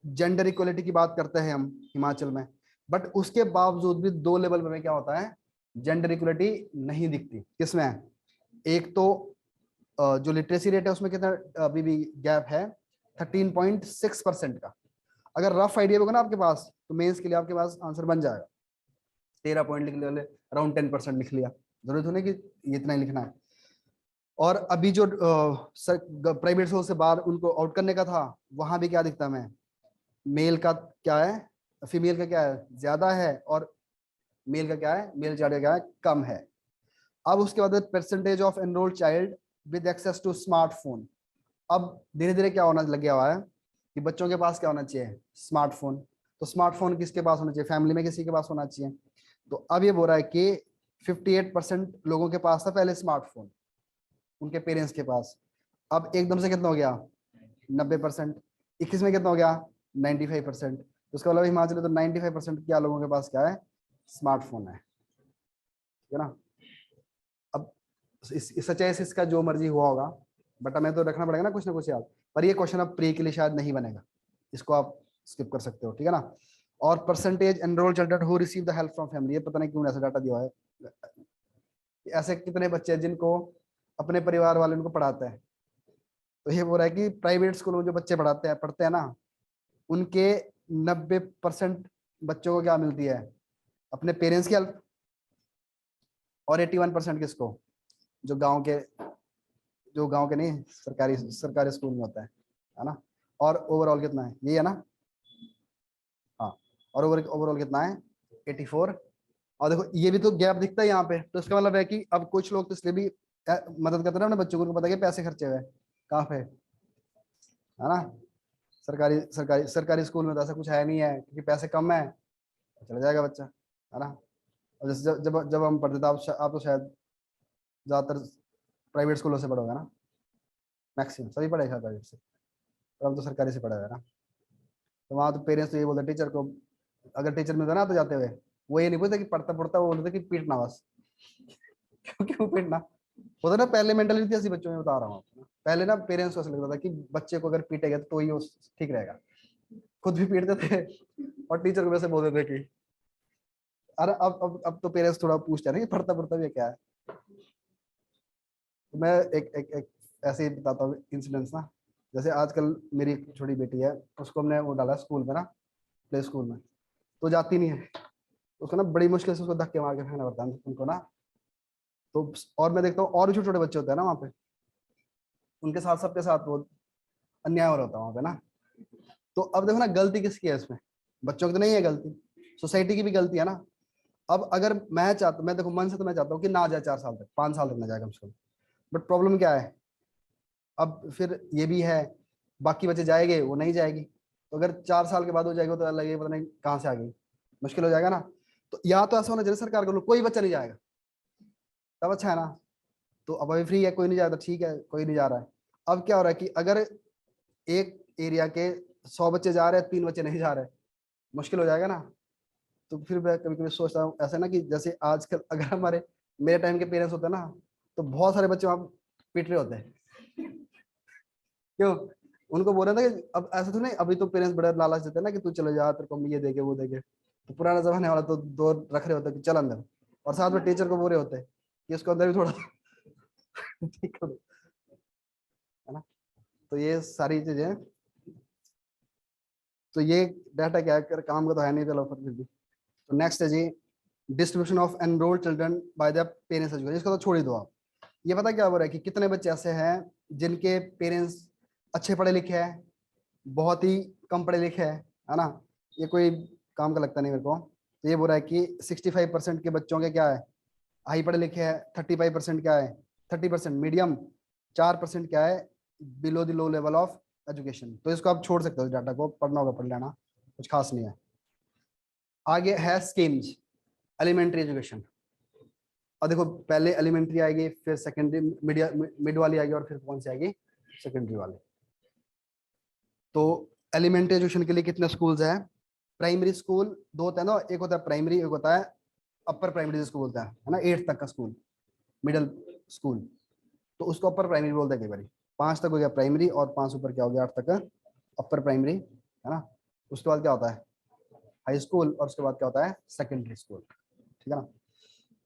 जेंडर इक्वलिटी की बात करते हैं हम हिमाचल में, बट उसके बावजूद भी 2 लेवल में क्या होता है, जेंडर इक्वलिटी नहीं दिखती। किसमें है? एक तो जो लिटरेसी रेट है उसमें कितना अभी भी गैप है, 13.6% का। अगर रफ आइडिया होगा ना आपके पास, तो मेंस के लिए आपके पास आंसर बन जाएगा। 13 पॉइंट लिखने वाले अराउंड 10% लिख लिया, जरूरत नहीं कि ये इतना ही लिखना है। और अभी जो प्राइवेट स्कूल से बाहर उनको आउट करने का था, वहां भी क्या दिखता है हमें, मेल का क्या है, फीमेल का क्या है, ज्यादा है, और मेल का क्या है, मेल चार्ट का क्या है, कम है। अब उसके बाद percentage of enrolled child with access to smartphone. अब धीरे धीरे क्या होना लग गया हुआ है कि बच्चों के पास क्या होना चाहिए, स्मार्टफोन। तो स्मार्टफोन किसके पास होना चाहिए, फैमिली में किसी के पास होना चाहिए। तो अब ये बोल रहा है कि 58% लोगों के पास था पहले स्मार्टफोन, उनके पेरेंट्स के पास। अब एकदम से कितना हो गया, 90%। 21 में कितना हो गया, 95%। तो उसका मतलब हिमाचल में तो 95% क्या लोगों के पास क्या है, स्मार्टफोन है, ठीक है ना। अब इस सच्चाई से इसका जो मर्जी हुआ होगा, बट हमें तो रखना पड़ेगा ना कुछ याद। पर ये क्वेश्चन अब प्री के लिए शायद नहीं बनेगा, इसको आप स्किप कर सकते हो, ठीक है ना। और percentage enrol children who receive the help from family, ये पता नहीं क्यों ऐसा डाटा दिया है। ऐसे कितने बच्चे हैं जिनको अपने परिवार वाले उनको पढ़ाते हैं। तो ये बोल रहा है कि प्राइवेट स्कूल में जो बच्चे पढ़ते हैं ना, उनके 90% बच्चों को क्या मिलती है, अपने पेरेंट्स की हेल्प। और 81% किसको, जो गांव के नहीं, सरकारी सरकारी स्कूल में होता है ना। और ओवरऑल कितना है, ये है ना, हाँ। और ओवरऑल कितना है, 84। और देखो ये भी तो गैप दिखता है यहाँ पे, तो इसका मतलब है कि अब कुछ लोग तो इसलिए भी मदद करते हैं अपने बच्चों को, उनको पता है कि पैसे खर्चे हुए कहाँ पे, है ना। सरकारी सरकारी सरकारी स्कूल में तो ऐसा कुछ है नहीं है, क्योंकि पैसे कम है, तो चला जाएगा बच्चा, है ना। और जैसे जब जब जब हम पढ़ते थे, आप तो शायद ज्यादातर प्राइवेट स्कूलों से पढ़ोगे ना, मैक्सिमम सभी पढ़े शायद प्राइवेट से, और हम तो सरकारी से पढ़े हुए ना। तो वहाँ तो पेरेंट्स तो ये बोलते टीचर को, अगर टीचर मिलता ना तो जाते हुए, वो ये नहीं पूछते कि पढ़ता पढ़ता, वो बोलते कि पीटना बस। क्यों क्यों पीटना, वो तो ना पहले मेंटलिटी थी, ऐसी बच्चों में बता रहा हूँ आपको। पहले ना पेरेंट्स को ऐसा लगता था कि बच्चे को अगर पीटेगा तो ही वो ठीक रहेगा, खुद भी पीटते थे और टीचर को वैसे बोलते थे कि, अरे अब तो पेरेंट्स थोड़ा पूछते हैं ना कि पढ़ता पढ़ता भी क्या है। तो मैं एक ऐसे ही बताता हूँ इंसिडेंट्स ना। जैसे आजकल मेरी एक छोटी बेटी है, उसको हमने वो डाला स्कूल में ना, प्ले स्कूल में, तो जाती नहीं है। तो उसको ना बड़ी मुश्किल से उसको धक्के मार के फेंकना पड़ता है उनको ना। तो और मैं देखता हूँ और भी छोटे छोटे बच्चे होते हैं ना वहाँ पे, उनके साथ सबके साथ वो अन्याय हो रहा होता है वहाँ पे ना। तो अब देखो ना, गलती किसकी है इसमें, बच्चों की तो नहीं है गलती, सोसाइटी की भी गलती है ना। अब अगर मैं देखो मन से तो मैं चाहता हूँ कि ना जाए 4 साल तक, 5 साल तक ना जाए कम से कम। बट प्रॉब्लम क्या है, अब फिर ये भी है, बाकी बच्चे जाएंगे वो नहीं जाएगी, तो अगर 4 साल के बाद हो जाएगा तो लगे पता नहीं कहाँ से आ गई, मुश्किल हो जाएगा ना। तो या तो ऐसा होना चाहिए सरकार को, कोई बच्चा नहीं जाएगा, तब अच्छा है ना। तो अब अभी फ्री है, कोई नहीं जाता, ठीक है, कोई नहीं जा रहा है। अब क्या हो रहा है कि अगर एक एरिया के 100 बच्चे जा रहे हैं, 3 बच्चे नहीं जा रहे, मुश्किल हो जाएगा ना। तो फिर मैं कभी कभी सोचता हूँ ऐसा ना, कि जैसे आजकल अगर हमारे मेरे टाइम के पेरेंट्स होते हैं ना, तो बहुत सारे बच्चे वहां पीट रहे होते हैं। क्यों, उनको बोल रहे थे कि अब ऐसा तो नहीं, अभी तो पेरेंट्स बड़ा लालच देते हैं ना कि तू चले जा, तेरे को हम ये देंगे वो देंगे। तो पुराना जमाने वाला तो दो रख रहे होते कि चल अंदर, और साथ में टीचर को बोल रहे होते कि इसको अंदर भी थोड़ा ठीक कर दो, है ना। तो ये सारी चीजें, तो ये डाटा क्या कर काम का तो है नहीं, चलो फिर भी। तो नेक्स्ट है जी, distribution of enrolled children by the parents education, इसको तो छोड़ ही दो आप। ये पता क्या हो रहा है कि कितने बच्चे ऐसे हैं जिनके पेरेंट्स अच्छे पढ़े लिखे हैं, बहुत ही कम पढ़े लिखे है ना, ये कोई काम का लगता नहीं मेरे को। तो ये बोल रहा है कि 65% के बच्चों के क्या है, हाई पढ़े लिखे हैं, 35% क्या है, 30% मीडियम, 4% क्या है, below the low level of education. तो इसको आप छोड़ सकते हो, डाटा को पढ़ना होगा पढ़ लेना, कुछ खास नहीं है। आगे है स्कीम्स, एलिमेंट्री एजुकेशन। और देखो पहले एलिमेंट्री आएगी, फिर सेकेंडरी मीडिया मिड वाली आएगी, और फिर कौन सी आएगी, सेकेंडरी वाली। तो एलिमेंट्री एजुकेशन के लिए कितने स्कूल्स हैं, प्राइमरी स्कूल दो होता है ना, एक होता है प्राइमरी, एक होता है अपर प्राइमरी जिसको बोलते हैं, है ना, 8th तक का स्कूल, मिडिल स्कूल। तो उसको अपर प्राइमरी बोलते हैं कई बार। 5 तक हो गया प्राइमरी, और 5 ऊपर क्या हो गया, 8 तक अपर प्राइमरी, है ना। उसके बाद क्या होता है हाई स्कूल, और उसके बाद क्या होता है सेकेंडरी स्कूल, ठीक है ना।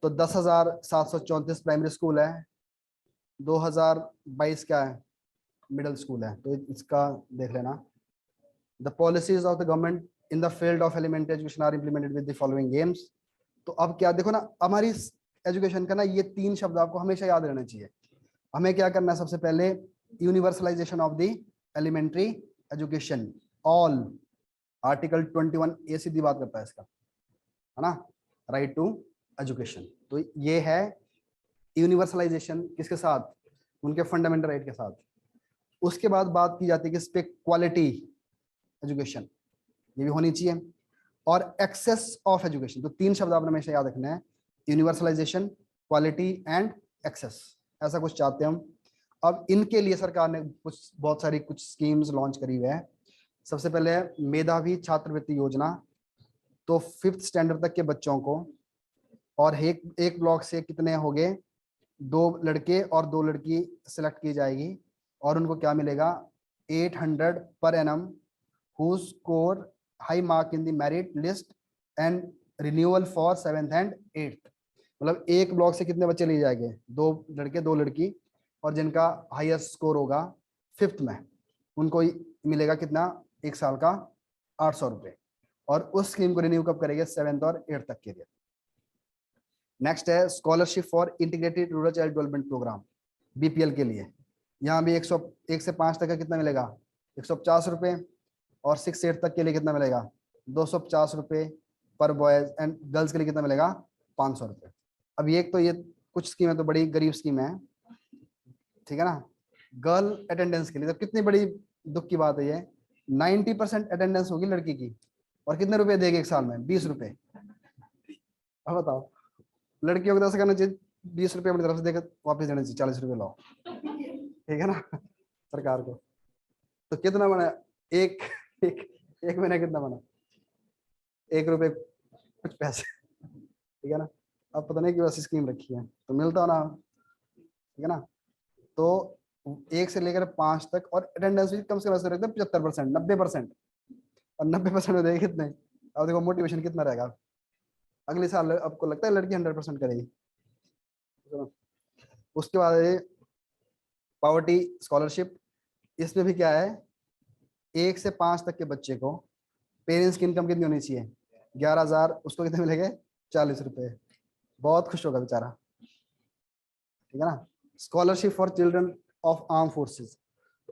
तो 10,734 प्राइमरी स्कूल है, 2022 क्या है मिडिल स्कूल है। तो इसका देख लेना। The policies of the government in the field of elementary education are implemented with the following games. तो अब क्या देखो ना, हमारी एजुकेशन का ना ये 3 शब्द आपको हमेशा याद रहना चाहिए। हमें क्या करना है, सबसे पहले universalization of the elementary education, all article 21 A सीधी बात करता है इसका, है ना, राइट टू एजुकेशन। तो ये है यूनिवर्सलाइजेशन किसके साथ, उनके फंडामेंटल राइट के साथ। उसके बाद बात की जाती है कि इस पे क्वालिटी एजुकेशन ये भी होनी चाहिए, और एक्सेस ऑफ एजुकेशन। तो 3 शब्द आपने हमेशा याद रखना है, यूनिवर्सलाइजेशन, क्वालिटी एंड एक्सेस, ऐसा कुछ चाहते हैं हम। अब इनके लिए सरकार ने कुछ बहुत सारी कुछ स्कीम्स लॉन्च करी हुई है। सबसे पहले है मेधावी छात्रवृत्ति योजना। तो 5th स्टैंडर्ड तक के बच्चों को, और एक ब्लॉक से कितने हो गए 2 लड़के और 2 लड़की सिलेक्ट की जाएगी, और उनको क्या मिलेगा 800 per annum who score high mark in the merit list and renewal for 7th and 8th। मतलब एक ब्लॉक से कितने बच्चे लिए जाएंगे 2 लड़के 2 लड़की, और जिनका हाईएस्ट स्कोर होगा 5th में उनको मिलेगा कितना 1 साल का 800 रुपये। और उस स्कीम को रिन्यू कब करेंगे 7th और 8th तक के लिए। नेक्स्ट है scholarship for integrated rural child development programme, BPL के लिए। यहाँ भी 1 से 5 तक का कितना मिलेगा 150 रुपये, और 6 से 8 तक के लिए कितना मिलेगा 250 रुपये पर बॉयज, एंड गर्ल्स के लिए कितना मिलेगा 500 रुपये। अब ये तो ये कुछ स्कीम है तो बड़ी गरीब स्कीम है, ठीक है ना। गर्ल अटेंडेंस के लिए तो कितनी बड़ी दुख की बात है ये, 90% अटेंडेंस होगी लड़की की, और कितने रुपए देगी 1 साल में 20 रुपए। अब बताओ, लड़कियों को तो ऐसा करना चाहिए 20 रुपये अपनी तरफ से देकर वापस देना चाहिए, 40 रुपये लाओ, ठीक है ना सरकार को। तो कितना बना एक एक एक महीना कितना बना 1 रुपये कुछ पैसे, ठीक है ना। अब पता नहीं कि वैसी स्कीम रखी है तो मिलता हो ना, ठीक है ना। तो 1 से लेकर 5 तक, और अटेंडेंस भी कम से कम ऐसे रखते हैं 75%, 90%, और 90% में देखे कितने। अब देखो मोटिवेशन कितना रहेगा अगले साल, आपको लगता है लड़की 100% करेगी। उसके बाद पावर्टी स्कॉलरशिप, इसमें भी क्या है 1 से 5 तक के बच्चे को पेरेंट्स की इनकम कितनी होनी चाहिए 11,000, उसको कितने मिलेंगे 40 रुपए। बहुत खुश होगा बेचारा, ठीक है ना। Scholarship for children of arm forces,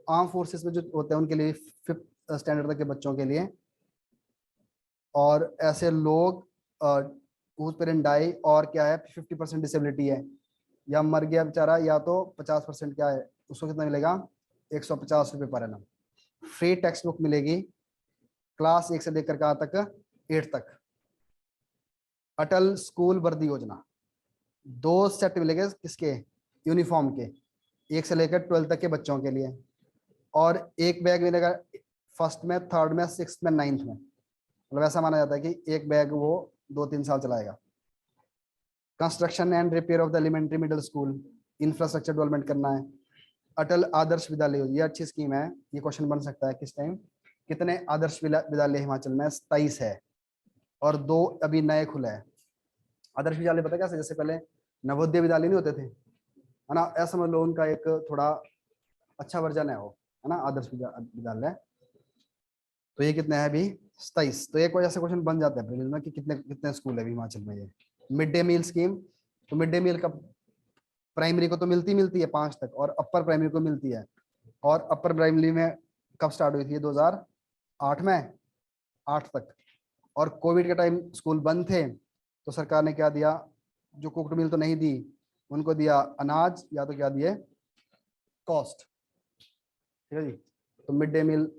arm forces में जो होते हैं उनके लिए 5th स्टैंडर्ड तक के बच्चों के लिए, और ऐसे लोग whose parent die, और क्या है 50% डिसेबिलिटी है, या मर गया बेचारा, या तो 50% क्या है उसको कितना मिलेगा 150 रुपये per annum. Free text book मिलेगी क्लास 1 से लेकर कहाँ तक 8 तक। अटल स्कूल वर्दी योजना, 2 सेट मिलेंगे किसके यूनिफॉर्म के, 1 से लेकर 12 तक के बच्चों के लिए, और 1 बैग मिलेगा 1st में 3rd में 6th में 9th में। मतलब ऐसा माना जाता है कि 1 बैग वो 2-3 साल चलाएगा। Construction and repair of the elementary middle school, infrastructure development करना है। अटल आदर्श विद्यालय, ये अच्छी स्कीम है, ये क्वेश्चन बन सकता है किस टाइम। कितने आदर्श विद्यालय हिमाचल में 27 है, और 2 अभी नए खुले हैं। आदर्श विद्यालय पता कैसे, जैसे पहले नवोदय विद्यालय नहीं होते थे, है ना, ऐसा समझ लो उनका एक थोड़ा अच्छा वर्जन है वो, है ना आदर्श विद्यालय। तो ये कितने हैं अभी 27। तो एक वजह से क्वेश्चन बन जाता है प्रीलिम्स में कि कितने कितने स्कूल है अभी हिमाचल में। ये मिड डे मील स्कीम, तो मिड डे मील का प्राइमरी को तो मिलती है 5 तक, और अपर प्राइमरी को मिलती है। और अपर प्राइमरी में कब स्टार्ट हुई थी 2008 में 8 तक, और कोविड के टाइम स्कूल बंद थे तो सरकार ने क्या दिया, जो कुकड मील तो नहीं दी उनको दिया अनाज, या तो क्या दिए कॉस्ट, ठीक है जी। तो मिड डे मील।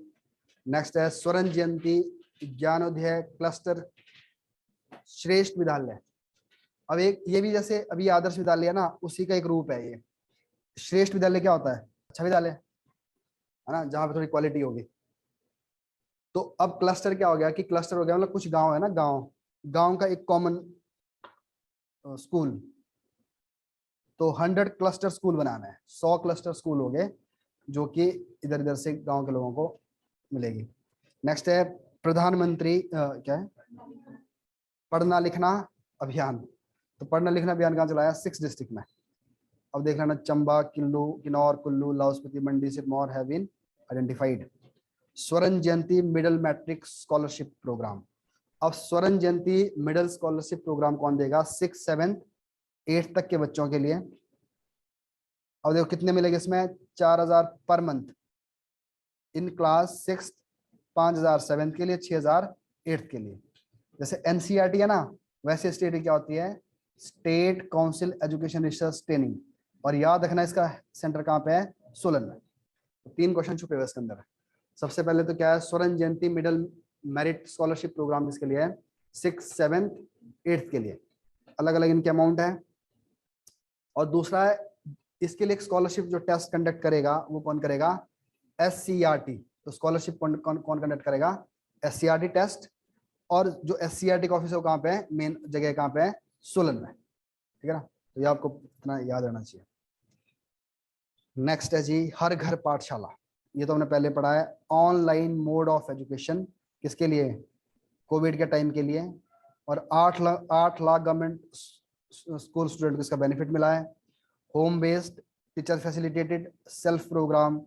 नेक्स्ट है स्वर्ण जयंती ज्ञानोदय क्लस्टर श्रेष्ठ विद्यालय। अब एक ये भी जैसे अभी आदर्श विद्यालय है ना, उसी का एक रूप है ये। श्रेष्ठ विद्यालय क्या होता है, अच्छा विद्यालय है ना, जहाँ पे थोड़ी क्वालिटी होगी। तो अब क्लस्टर क्या हो गया कि क्लस्टर हो गया मतलब कुछ गांव है ना, गांव का एक कॉमन स्कूल। तो 100 क्लस्टर स्कूल बनाना है, 100 क्लस्टर स्कूल हो गए जो कि इधर इधर से गांव के लोगों को मिलेगी। नेक्स्ट है प्रधानमंत्री क्या है, पढ़ना लिखना अभियान। तो पढ़ना लिखना अभियान कहाँ चलाया? 6 डिस्ट्रिक्ट में। अब देख लेना, चंबा, किल्लू, किन्नौर, कुल्लू, लाहौल स्पीति, मंडी, सिरमौर हैव बीन आइडेंटिफाइड। स्वर्ण जयंती मिडिल मैट्रिक स्कॉलरशिप प्रोग्राम। अब स्वर्ण जयंती मिडिल स्कॉलरशिप प्रोग्राम कौन देगा? 6, 7, 8 तक के बच्चों के लिए। अब देखो कितने मिलेंगे इसमें? 4000 per month in class 6, 5000 7th के लिए, 6000 8th के लिए। जैसे एनसीईआरटी है ना, वैसे स्टेट क्या होती है? State council education research training. और याद रखना इसका सेंटर कहाँ पे है? सोलन में। तो 3 क्वेश्चन छुपे हुए इसके अंदर। सबसे पहले तो क्या है? स्वर्ण जयंती मिडिल मेरिट स्कॉलरशिप प्रोग्राम किसके लिए है? 6, 7, 8th के लिए। अलग अलग इनके अमाउंट है। और दूसरा है इसके लिए एक स्कॉलरशिप जो टेस्ट कंडक्ट करेगा वो कौन करेगा? SCERT। तो स्कॉलरशिप कौन कंडक्ट करेगा? SCERT test. और जो SCERT का ऑफिस है वो कहाँ पे है? मेन जगह कहाँ पे है? सोलन में। ठीक है ना? तो ये आपको इतना याद रहना चाहिए। नेक्स्ट है जी हर घर पाठशाला। ये तो हमने पहले पढ़ा है। ऑनलाइन मोड ऑफ एजुकेशन किसके लिए? कोविड के टाइम के लिए। और 8 लाख गवर्नमेंट स्कूल स्टूडेंट को इसका बेनिफिट मिला है। Home based teacher facilitated self programme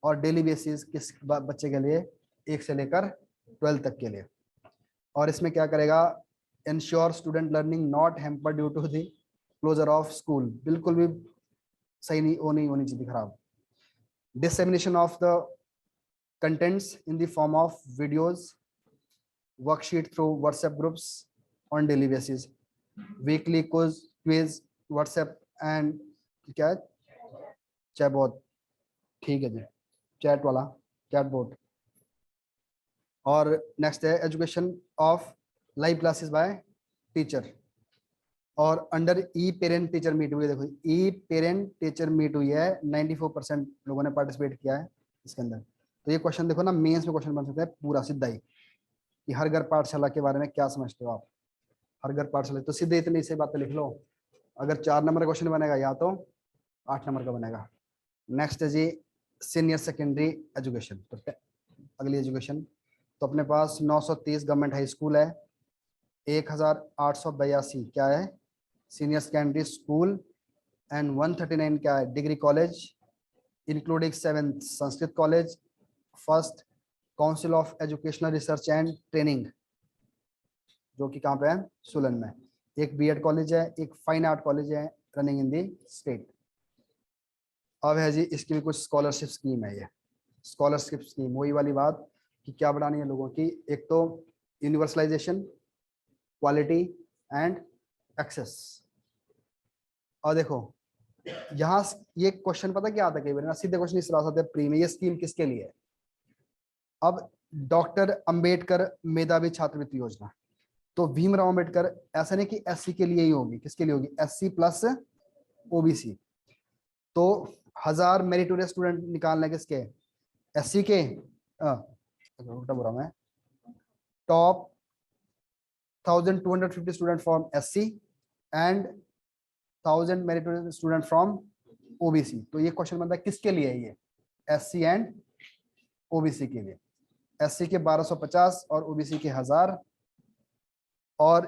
और डेली बेसिस किस बच्चे के लिए? 1 से लेकर 12 तक के लिए। और इसमें क्या करेगा? Ensure student learning not hamper due to the closure of school. बिल्कुल भी सही नहीं होनी चाहिए खराब। Dissemination of the contents in the form of videos, worksheet through WhatsApp groups on daily basis, weekly quiz WhatsApp and क्या है? चैटबॉट। ठीक है जी, चैट वाला चैटबॉट। और नेक्स्ट है education of live classes by teacher. और under e parent teacher meet हुई है। देखो ई पेरेंट टीचर मीट हुई है, 94% लोगों ने पार्टिसिपेट किया है इसके अंदर। तो ये क्वेश्चन देखो ना, मेंस में क्वेश्चन बन सकता है पूरा सीधा ही कि हर घर पाठशाला के बारे में क्या समझते हो आप? हर घर पाठशाला, तो सीधे इतनी से बातें लिख लो। अगर 4 नंबर का क्वेश्चन बनेगा या तो 8 नंबर का बनेगा। नेक्स्ट है जी सीनियर सेकेंडरी एजुकेशन। तो अगली एजुकेशन तो अपने पास 930 गवर्नमेंट हाई स्कूल है, 1882 क्या है? सीनियर सेकेंडरी स्कूल एंड 139 क्या है? Degree college including 7th Sanskrit college, first council of educational research and training जो कि कहाँ पे है? सोलन में। एक बीएड कॉलेज है, एक फाइन आर्ट कॉलेज है रनिंग इन दी स्टेट। अब है जी इसकी भी कुछ स्कॉलरशिप स्कीम है। ये स्कॉलरशिप स्कीम वही वाली बात कि क्या बढ़ानी है लोगों की? एक तो यूनिवर्सलाइजेशन, क्वालिटी एंड एक्सेस। और देखो यहाँ ये क्वेश्चन पता क्या आता है कई बार ना, सीधे क्वेश्चन इस तरह से आते हैं प्री में, ये स्कीम किसके लिए है? अब डॉक्टर अंबेडकर मेधावी छात्रवृत्ति योजना, तो भीमराव अंबेडकर ऐसा नहीं कि एससी के लिए ही होगी, किसके लिए होगी? SC plus OBC। तो 1000 मेरिटोरियस स्टूडेंट निकालने किसके? SC के, उल्टा बोल रहा मैं, top 1250 student from SC and 1000 meritorious student from OBC। तो ये क्वेश्चन बनता है किसके लिए है? ये SC एंड OBC के लिए। SC के 1250 और OBC के 1000। और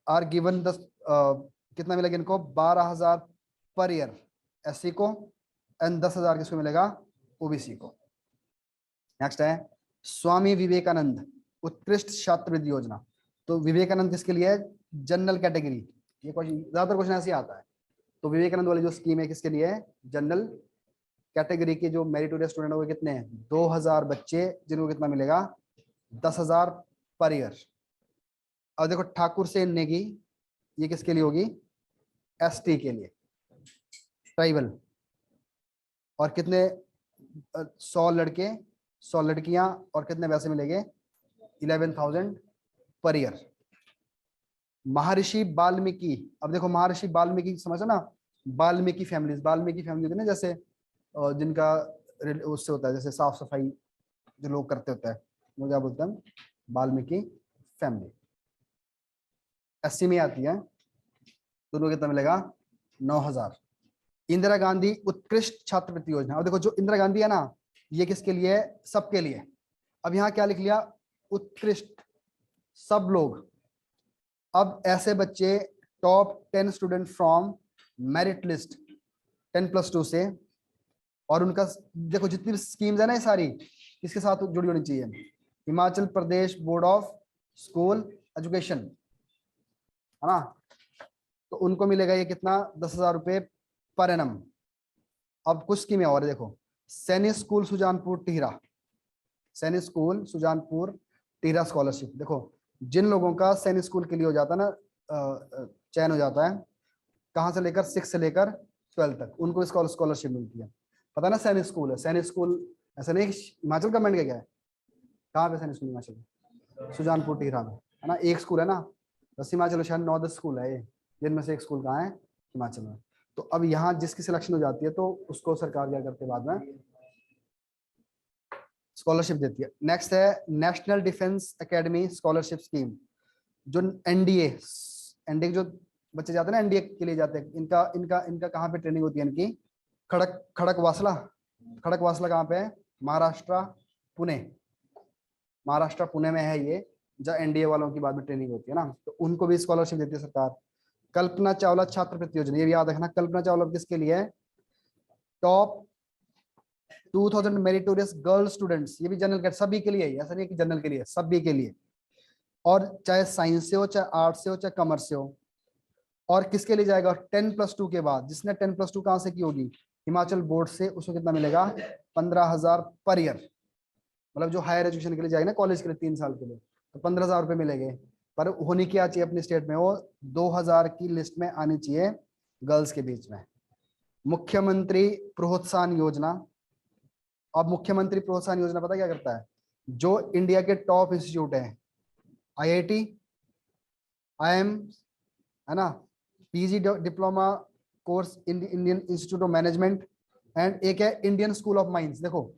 आर गिवन द कितना मिलेगा इनको? 12000 पर ईयर SC को एंड 10,000 किसको मिलेगा? OBC को। नेक्स्ट है स्वामी विवेकानंद उत्कृष्ट छात्रवृत्ति योजना। तो विवेकानंद किसके लिए है? General category. ये क्वेश्चन ज्यादातर क्वेश्चन ऐसे आता है। तो विवेकानंद वाली जो स्कीम है किसके लिए है? जनरल कैटेगरी के जो मेरिटोरियस स्टूडेंट है वो कितने हैं? 2000 बच्चे, जिनको कितना मिलेगा? 10,000 पर ईयर। अब देखो ठाकुर सेन नेगी, ये किसके लिए होगी? ST के लिए, ट्राइबल। और कितने? 100 लड़के, 100 लड़कियां, और कितने वैसे मिलेंगे? 11,000 पर ईयर। महर्षि वाल्मीकि। अब देखो महर्षि वाल्मीकि समझो ना, वाल्मीकि फैमिली होती है ना, जैसे जिनका उससे होता है, जैसे साफ सफाई जो लोग करते होते हैं वो क्या बोलते हैं? वाल्मीकि फैमिली। SC में आती है। दोनों कितना मिलेगा? 9,000। इंदिरा गांधी उत्कृष्ट छात्रवृत्ति योजना। और देखो जो इंदिरा गांधी है ना, ये किसके लिए है? सबके लिए। अब यहाँ क्या लिख लिया? उत्कृष्ट सब लोग, अब ऐसे बच्चे top 10 student from merit list 10+2 से, और उनका देखो जितनी भी स्कीम्स है ना ये सारी किसके साथ जुड़ी होनी चाहिए, Himachal Pradesh board of school education, है ना। तो उनको मिलेगा ये कितना, 10,000 रुपये पर एनम। अब कुछ स्कीमें और है, देखो सैनिक स्कूल सुजानपुर टिहरा, सैनिक स्कूल सुजानपुर टिहरा स्कॉलरशिप। देखो जिन लोगों का सैनिक स्कूल के लिए हो जाता है ना, चयन हो जाता है, कहाँ से लेकर 6 से लेकर 12 तक, उनको स्कॉलरशिप मिलती है। पता ना सैनिक स्कूल है, सैनिक स्कूल ऐसा नहीं हिमाचल गवर्नमेंट का क्या है, कहाँ पे सैनिक स्कूल हिमाचल, सुजानपुर टिहरा में, है ना। एक स्कूल है ना, बस हिमाचल में शायद 9-10 स्कूल है ये, जिनमें से एक स्कूल कहाँ है, हिमाचल में। तो अब यहाँ जिसकी सिलेक्शन हो जाती है तो उसको सरकार क्या करते बाद में स्कॉलरशिप देती है। नेक्स्ट है national defence academy scholarship scheme, जो एनडीए एनडीए जो बच्चे जाते हैं ना एनडीए के लिए जाते हैं, इनका इनका इनका कहाँ पे ट्रेनिंग होती है इनकी, खड़कवासला, खड़कवासला कहाँ पे है, महाराष्ट्र पुणे, महाराष्ट्र पुणे में है ये, जहाँ एनडीए वालों की बाद में ट्रेनिंग होती है ना, तो उनको भी स्कॉलरशिप देती है सरकार। कल्पना चावला छात्रवृत्ति योजना, ये भी याद रखना, कल्पना चावला किसके लिए है, टॉप 2000 मेरिटोरियस गर्ल स्टूडेंट्स, ये भी जनरल कैट सभी के लिए है, ऐसा नहीं कि जनरल के लिए, सभी के लिए, और चाहे साइंस से हो, चाहे आर्ट्स से हो, चाहे कॉमर्स से हो। और किसके लिए जाएगा, 10+2 के बाद, जिसने 10+2 कहाँ से की होगी, हिमाचल बोर्ड से, उसको कितना मिलेगा, 15,000 पर ईयर। मतलब जो हायर एजुकेशन के लिए जाएगा ना कॉलेज के लिए 3 साल के लिए, तो 15,000 रुपये मिलेंगे। पर होनी क्या चाहिए अपनी स्टेट में, वो 2,000 की लिस्ट में आनी चाहिए गर्ल्स के बीच में। मुख्यमंत्री प्रोत्साहन योजना, अब मुख्यमंत्री प्रोत्साहन योजना पता क्या करता है, जो इंडिया के टॉप इंस्टीट्यूट है, आईआईटी, आईएम, है ना, PG diploma course Indian institute of management, and एक है इंडियन स्कूल ऑफ माइंस। देखो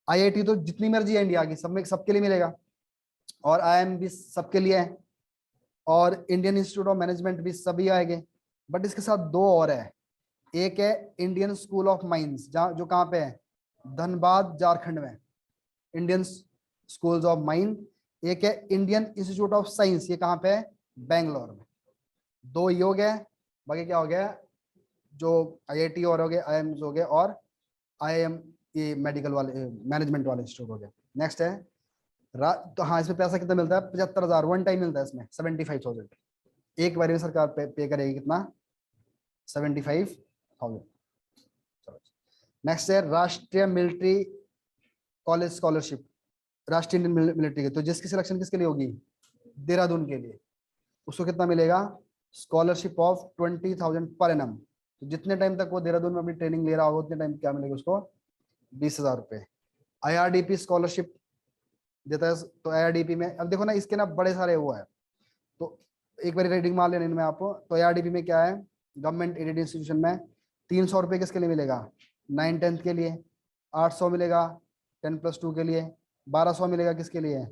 आईआईटी तो जितनी मर्जी है इंडिया की, सब में सबके लिए मिलेगा, और आईएम भी सबके लिए है, और इंडियन इंस्टीट्यूट ऑफ मैनेजमेंट भी सभी आएंगे। बट इसके साथ दो और है, एक है इंडियन स्कूल ऑफ माइंस, जहाँ जो कहाँ पे है, धनबाद झारखंड में, इंडियन स्कूल्स ऑफ माइंड। एक है इंडियन इंस्टीट्यूट ऑफ साइंस, ये कहाँ पे है, बैंगलोर में। दो ये हो गए, बाकी क्या हो गया, जो आईआईटी और हो गए, आईएम हो गए, और आईएम ये मेडिकल वाले मैनेजमेंट वाले इंस्टीट्यूट हो गए। नेक्स्ट है तो हाँ, इसमें पैसा कितना मिलता है, 75,000 वन टाइम मिलता है इसमें, 75,000 एक बार में सरकार पे करेगी, कितना, 75,000। नेक्स्ट है राष्ट्रीय मिलिट्री कॉलेज स्कॉलरशिप, राष्ट्रीय इंडियन मिलिट्री के, तो जिसकी सिलेक्शन किसके लिए होगी, देहरादून के लिए, उसको कितना मिलेगा, स्कॉलरशिप ऑफ 20,000 पर एनम। तो जितने टाइम तक वो देहरादून में अपनी ट्रेनिंग ले रहा होगा उतने टाइम क्या मिलेगा उसको, 20,000 रुपये। आईआरडीपी स्कॉलरशिप देता है, तो आईआरडीपी में अब देखो ना, इसके ना बड़े सारे वो है, तो एक बार रीडिंग मार लेना इनमें आप। तो आईआरडीपी में क्या है, गवर्नमेंट एडेड इंस्टीट्यूशन में 300 रुपये किसके लिए मिलेगा, 9-10 के लिए, 800 मिलेगा 10+2 के लिए, 1200 मिलेगा किसके लिए,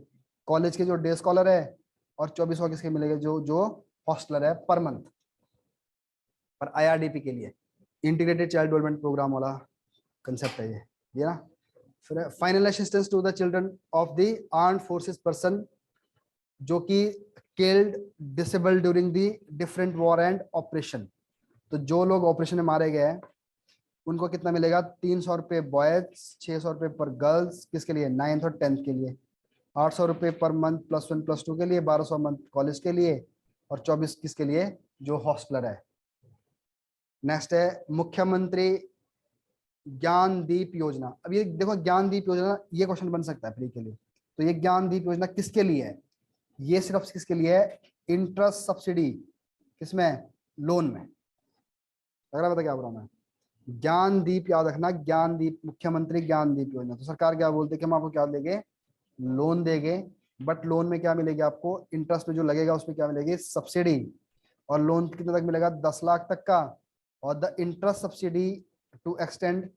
कॉलेज के जो डे स्कॉलर है, और 2400 किसके मिलेगा, जो जो हॉस्टलर है पर मंथ। पर आईआरडीपी के लिए इंटीग्रेटेड चाइल्ड डेवलपमेंट प्रोग्राम वाला कंसेप्ट है ये ना। फिर final assistance to the children of the armed forces person जो कि killed disabled during the different war and operation. तो जो लोग ऑपरेशन में मारे गए हैं उनको कितना मिलेगा, 300 रुपये बॉयज, 600 रुपये पर गर्ल्स, किसके लिए, 9th और 10th के लिए, 800 रुपये पर मंथ +1 +2 के लिए, 1200 मंथ कॉलेज के लिए, और 24 किसके लिए, जो हॉस्टलर है। नेक्स्ट है मुख्यमंत्री ज्ञानदीप योजना। अब ये देखो ज्ञानदीप योजना, ये क्वेश्चन बन सकता है प्री के लिए। तो ये ज्ञानदीप योजना किसके लिए है, ये सिर्फ किसके लिए है, इंटरेस्ट सब्सिडी, किसमें, लोन में। अगर बता क्या बोल रहा हूं मैं, ज्ञानदीप याद रखना, ज्ञानदीप, मुख्यमंत्री ज्ञानदीप योजना। तो सरकार क्या बोलती है कि हम आपको क्या देंगे, लोन देंगे, बट लोन में क्या मिलेगी आपको, इंटरेस्ट में जो लगेगा उसमें क्या मिलेगी, सब्सिडी। और लोन कितने तक मिलेगा, 10 लाख तक का, और the interest subsidy to extend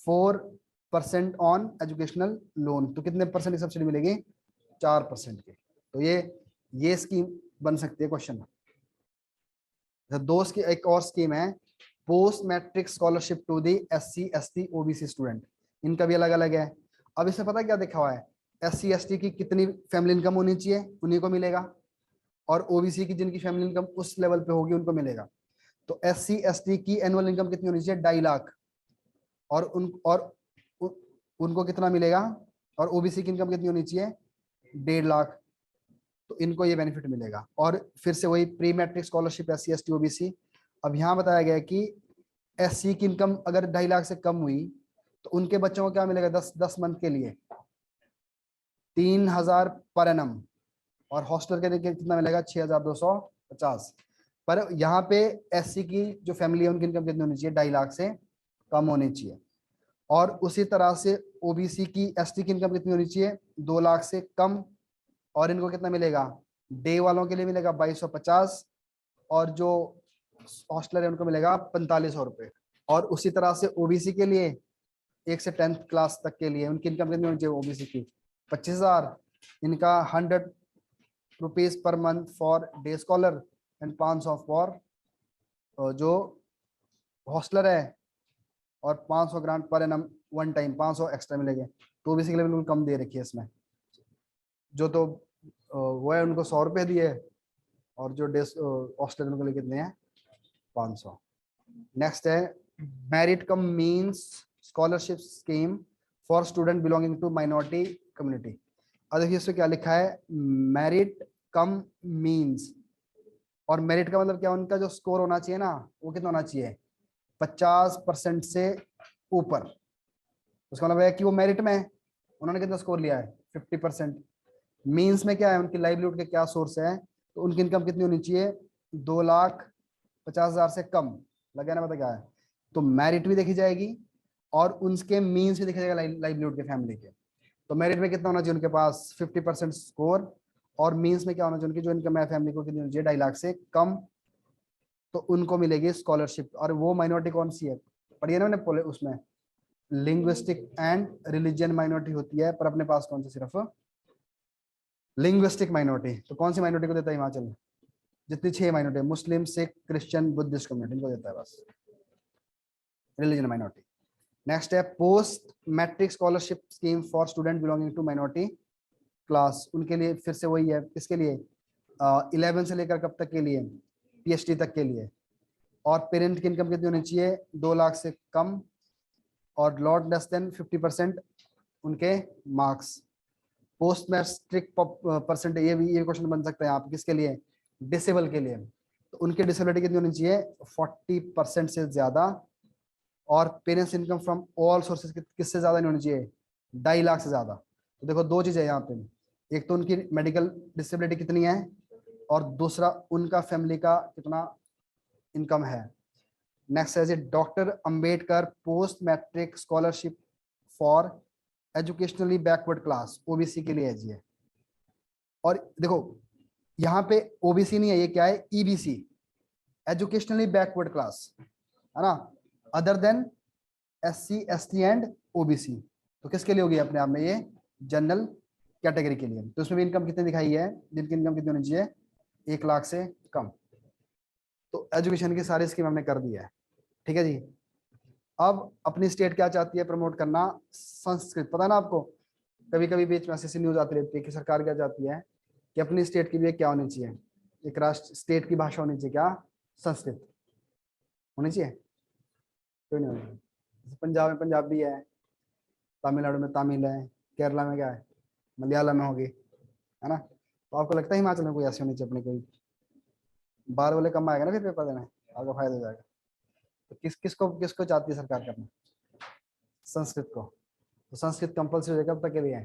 4% on educational loan. तो कितने परसेंट की सब्सिडी मिलेगी, 4% की। तो ये स्कीम बन सकती है क्वेश्चन। दोस्त की एक और स्कीम है, post matric scholarship to the SC ST OBC student, इनका भी अलग अलग है। अब इसमें पता क्या देखा हुआ है, SC ST की कितनी फैमिली इनकम होनी चाहिए, उन्हीं को मिलेगा, और OBC की जिनकी फैमिली इनकम उस लेवल पे होगी उनको मिलेगा। तो SC ST की एनुअल इनकम कितनी होनी चाहिए, 2.5 लाख, और उनको कितना मिलेगा, और OBC की इनकम कितनी होनी चाहिए, 1.5 लाख। तो इनको ये बेनिफिट मिलेगा। और फिर से वही pre matric scholarship SC ST OBC। अब यहाँ बताया गया है कि SC की इनकम अगर 2.5 लाख से कम हुई तो उनके बच्चों को क्या मिलेगा, 10 मंथ के लिए 3,000 पर एनम, और हॉस्टल के लिए कितना मिलेगा, 6,250। पर यहाँ पे SC की जो फैमिली है उनकी इनकम कितनी होनी चाहिए, 2.5 लाख से कम होनी चाहिए। और उसी तरह से OBC की ST की इनकम कितनी होनी चाहिए, 2 लाख से कम, और इनको कितना मिलेगा, डे वालों के लिए मिलेगा 2,250, और जो हॉस्टलर है उनको मिलेगा 4,500 रुपये। और उसी तरह से OBC के लिए 1 से 10th क्लास तक के लिए उनकी इनकम कितनी होनी चाहिए, OBC की 25,000, इनका 100 rupees per month for day scholar and 500 for जो हॉस्टलर है, और 500 grant per annum one time 500 extra मिलेंगे। तो OBC के लिए बिल्कुल कम दे रखी है इसमें, जो तो वो है उनको 100 रुपये दिए, और जो डे हॉस्टलर उनको लिए कितने हैं, 500। नेक्स्ट है merit cum means scholarship scheme for student belonging to minority community. अब देखिए इसमें क्या लिखा है, मेरिट कम मींस, और मेरिट का मतलब क्या, उनका जो स्कोर होना चाहिए ना वो कितना होना चाहिए, 50% से ऊपर। उसका मतलब है कि वो मेरिट में उन्होंने कितना स्कोर लिया है, 50%। मींस में क्या है, उनकी लाइवलीहुड के क्या सोर्स है, तो उनकी इनकम कितनी होनी चाहिए, 2,50,000 से कम। लगे ना, पता क्या है, तो मेरिट भी देखी जाएगी और उनके मींस भी देखा जाएगा लाइवलीहुड के फैमिली के। तो मेरिट में कितना होना चाहिए उनके पास, 50% स्कोर, और मींस में क्या होना चाहिए उनकी जो इनकम है फैमिली को कितनी होनी चाहिए, 2.5 लाख से कम। तो उनको मिलेगी स्कॉलरशिप। और वो माइनॉरिटी कौन सी है, पढ़िए ना मैंने उसमें, लिंग्विस्टिक एंड रिलीजियन माइनॉरिटी होती है, पर अपने पास कौन सी, सिर्फ लिंग्विस्टिक माइनॉरिटी। तो कौन सी माइनॉरिटी को देता है हिमाचल, जितनी 6 minority, Muslim, Sikh, Christian, Buddhist community, इनको देता है बस रिलीजन माइनॉरिटी। नेक्स्ट है post matric scholarship scheme for student belonging to minority class. उनके लिए फिर से वही है, किसके लिए, 11 से लेकर कब तक के लिए, PhD तक के लिए। और पेरेंट की इनकम कितनी होनी चाहिए, 2 लाख से कम, और नॉट लेस देन 50% उनके मार्क्स। पोस्ट मैट्रिक परसेंटेज, ये भी ये क्वेश्चन बन सकता है आप, किसके लिए, डिसेबल के लिए। तो उनकी डिसेबिलिटी कितनी होनी चाहिए, 40% से ज्यादा। और parents income from all sources किससे ज्यादा नहीं होनी चाहिए, 2.5 लाख से ज्यादा। तो देखो दो चीजें यहाँ पे, एक तो उनकी मेडिकल डिसेबिलिटी कितनी है, और दूसरा उनका फैमिली का कितना इनकम है। नेक्स्ट है doctor Ambedkar post matric scholarship for educationally backward class, OBC के लिए है जी है। और देखो यहाँ पे OBC नहीं है, ये क्या है, EBC, एजुकेशनली बैकवर्ड क्लास, है ना, other than SC ST and OBC। तो किसके लिए होगी अपने आप में, ये जनरल कैटेगरी के लिए। तो इसमें भी इनकम कितनी दिखाई है, जिनकी इनकम कितनी होनी चाहिए, 1 लाख से कम। तो एजुकेशन की सारी स्कीम हमने कर दी है, ठीक है जी। अब अपनी स्टेट क्या चाहती है प्रमोट करना, संस्कृत। पता है ना आपको, कभी कभी बीच में ऐसी न्यूज आती रहती है कि सरकार क्या चाहती है कि अपनी स्टेट की भी क्या होनी चाहिए, एक राष्ट्र स्टेट की भाषा होनी चाहिए, क्या, संस्कृत होनी चाहिए, क्यों नहीं होनी चाहिए। जैसे पंजाब में पंजाबी है, तमिलनाडु में तमिल है, केरला में क्या है, मलयालम में होगी, है ना। तो आपको लगता है हिमाचल में कोई ऐसी होनी चाहिए अपनी कोई, बाहर वाले कम आएगा ना फिर पेपर देने, आपका फायदा हो जाएगा। तो किसको किसको चाहती है सरकार करना, संस्कृत को। तो संस्कृत कंपल्सरी हो जाएगा कब तक के लिए,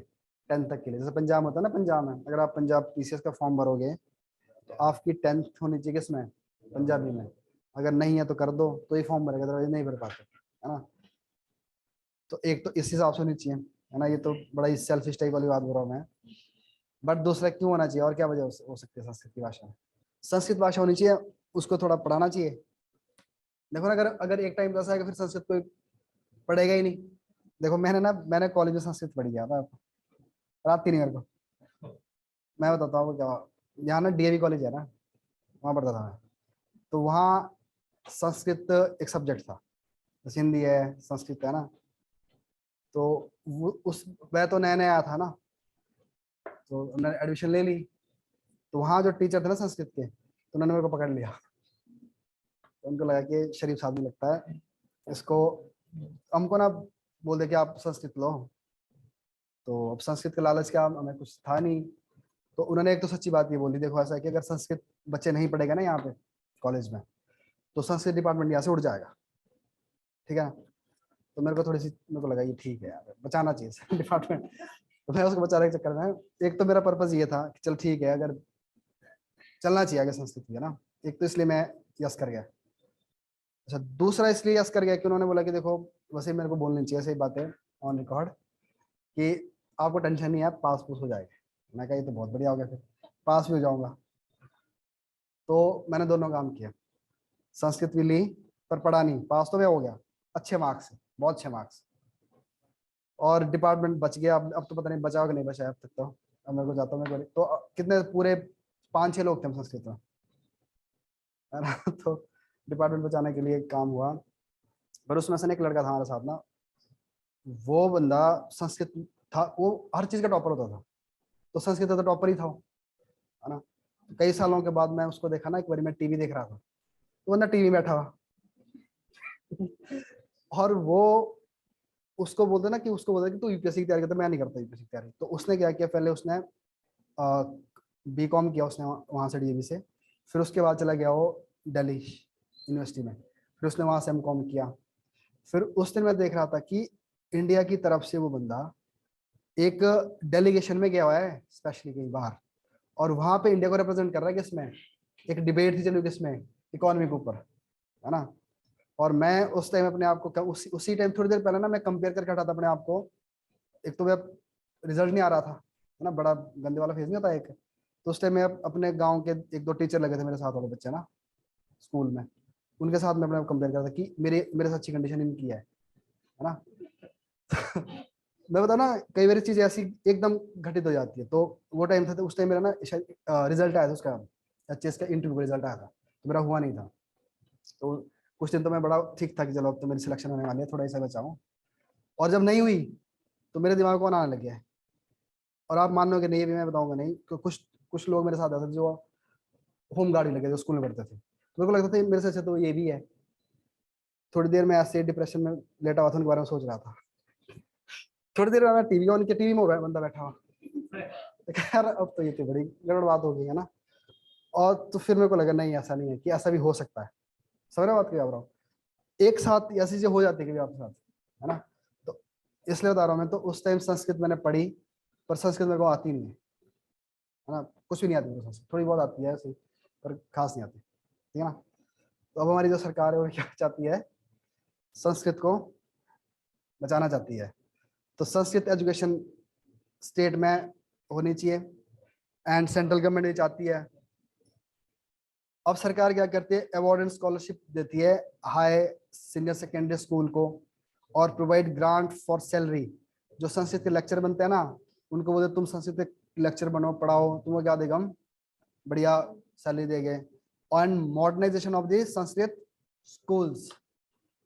10th तक के लिए। जैसे पंजाब होता है ना, पंजाब में अगर आप पंजाब PCS का फॉर्म भरोगे तो आपकी 10th होनी चाहिए किसमें, पंजाबी में। अगर नहीं है तो कर दो, तो ये फॉर्म भरेगा, अदरवाइज नहीं भर पाते, है ना। तो एक तो इस हिसाब से होनी चाहिए, है ना। ये तो बड़ा ही सेल्फिश टाइप वाली बात बोल रहा हूँ मैं, बट दूसरा क्यों होना चाहिए, और क्या वजह हो सकती है संस्कृत की भाषा में। संस्कृत भाषा होनी चाहिए, उसको थोड़ा पढ़ाना चाहिए। देखो ना, अगर अगर एक टाइम ऐसा है कि फिर संस्कृत कोई पढ़ेगा ही नहीं। देखो मैंने कॉलेज में संस्कृत पढ़ी गया था, आती नहीं मेरे को। मैं बताता हूँ क्या, यहाँ ना DAV कॉलेज है ना, वहाँ पढ़ता था मैं। तो वहाँ संस्कृत एक सब्जेक्ट था, जैसे हिंदी है संस्कृत है ना। तो वो उस वह तो नया नया आया था ना, तो उन्होंने एडमिशन ले ली। तो वहाँ जो टीचर थे ना संस्कृत के, तो उन्होंने मेरे को पकड़ लिया। तो उनको लगा कि शरीफ आदमी लगता है, इसको हमको ना बोल दे कि आप संस्कृत लो। तो अब संस्कृत के लालच क्या, हमें कुछ था नहीं। तो उन्होंने एक तो सच्ची बात ये बोली, देखो ऐसा है कि अगर संस्कृत बच्चे नहीं पढ़ेगा ना यहाँ पे कॉलेज में, तो संस्कृत डिपार्टमेंट यहाँ से उड़ जाएगा, ठीक है ना। तो मेरे को थोड़ी सी, मेरे को लगा ये ठीक है यार, बचाना चाहिए डिपार्टमेंट। तो मैं उसको बचाने के चक्कर में, एक तो मेरा पर्पज ये था कि चल ठीक है, अगर चलना चाहिए आगे संस्कृत है ना, एक तो इसलिए मैं यस कर गया। अच्छा, दूसरा इसलिए यस कर गया कि उन्होंने बोला कि देखो वैसे मेरे को बोलनी चाहिए सही बात है ऑन रिकॉर्ड, कि आपको टेंशन नहीं है, पास पूस हो जाएगा। मैं कहा ये तो बहुत बढ़िया हो गया, फिर पास भी हो जाऊंगा। तो मैंने दोनों काम किया, संस्कृत भी ली पर पढ़ा नहीं, पास तो मैं हो गया अच्छे मार्क्स से, बहुत अच्छे मार्क्स। और डिपार्टमेंट बच गया। अब तो पता नहीं बचा कि नहीं बचा अब तक। तो अब मेरे को जाता हूँ मैं तो कितने पूरे 5-6 लोग थे हम संस्कृत में, है ना। तो डिपार्टमेंट बचाने के लिए काम हुआ। पर उसमें से एक लड़का था हमारे साथ ना, वो बंदा संस्कृत था, वो हर चीज का टॉपर होता था। तो संस्कृत का तो टॉपर ही था वो, है ना। कई सालों के बाद मैं उसको देखा ना, एक बार मैं टीवी देख रहा था, तो बंदा टीवी में बैठा हुआ और वो उसको बोलते ना कि उसको बोलते कि तू यूपीएससी की तैयारी करता, मैं नहीं करता यूपीएससी की तैयारी। तो उसने क्या किया, पहले उसने बीकॉम किया उसने वहाँ से डीएवी से। फिर उसके बाद चला गया वो दिल्ली यूनिवर्सिटी में, फिर उसने वहाँ से एमकॉम किया। फिर उस दिन मैं देख रहा था कि इंडिया की तरफ से वो बंदा एक डेलीगेशन में गया हुआ है स्पेशली कहीं बाहर, और वहां पे इंडिया को रिप्रेजेंट कर रहा है। किसमें, एक डिबेट थी चलो किसमें, इकोनॉमी के ऊपर, है ना। और मैं उस टाइम अपने आप को उसी टाइम थोड़ी देर पहले ना मैं कंपेयर करके हटा था अपने आप को। एक तो मैं रिजल्ट नहीं आ रहा था, है ना, बड़ा गंदे वाला फेज नहीं होता एक। तो उस टाइम में अपने गांव के 1-2 टीचर लगे थे मेरे साथ वाले बच्चे ना स्कूल में, उनके साथ मैं अपने आप कंपेयर करता कि मेरे से अच्छी कंडीशन इनकी है ना। मैं बता ना, कई बार चीज ऐसी एकदम घटित हो जाती है। तो वो टाइम था, तो उस टाइम मेरा ना रिजल्ट आया था उसका, एचएस का इंटरव्यू का रिजल्ट आया था, तो मेरा हुआ नहीं था। तो कुछ दिन तो मैं बड़ा ठीक था कि चलो अब तो मेरी सिलेक्शन होने वाली है, थोड़ा सा बचाऊं। और जब नहीं हुई तो मेरे दिमाग को आने लग गया है। और आप मानोगे नहीं, ये भी मैं बताऊंगा नहीं, तो कुछ कुछ लोग मेरे साथ आते थे जो होम गार्ड ही लगे, जो स्कूल में पढ़ते थे। तो मेरे को लगता था मेरे से अच्छा तो ये भी है। थोड़ी देर में ऐसे डिप्रेशन में लेटा हुआ था, उनके बारे में सोच रहा था। थोड़ी देर में मैं टीवी ऑन किया, टीवी में बंदा बैठा हुआ, यार अब तो ये तो बड़ी गड़बड़ बात हो गई है ना। और तो फिर मेरे को लगा नहीं, ऐसा नहीं है, कि ऐसा भी हो सकता है। समझ रहे बात क्या रहा हूँ, एक साथ ऐसी चीजें हो जाती है कभी आपके साथ, है ना। तो इसलिए बता रहा हूँ मैं, तो उस टाइम संस्कृत मैंने पढ़ी, पर संस्कृत मेरे को आती नहीं है ना, कुछ भी नहीं आती मेरे को संस्कृत, थोड़ी बहुत आती है ऐसी, पर खास नहीं आती, ठीक है ना। तो अब हमारी जो सरकार है वो क्या चाहती है, संस्कृत को बचाना चाहती है। तो संस्कृत एजुकेशन स्टेट में होनी चाहिए, एंड सेंट्रल गवर्नमेंट भी चाहती है। अब सरकार क्या करती है, अवार्ड एंड स्कॉलरशिप देती है हाई सीनियर सेकेंडरी स्कूल को, और प्रोवाइड ग्रांट फॉर सैलरी। जो संस्कृत के लेक्चर बनते हैं ना, उनको बोलते तुम संस्कृत के लेक्चर बनो, पढ़ाओ, तुमको क्या देगा हम, बढ़िया सैलरी देंगे। And modernization of the Sanskrit schools,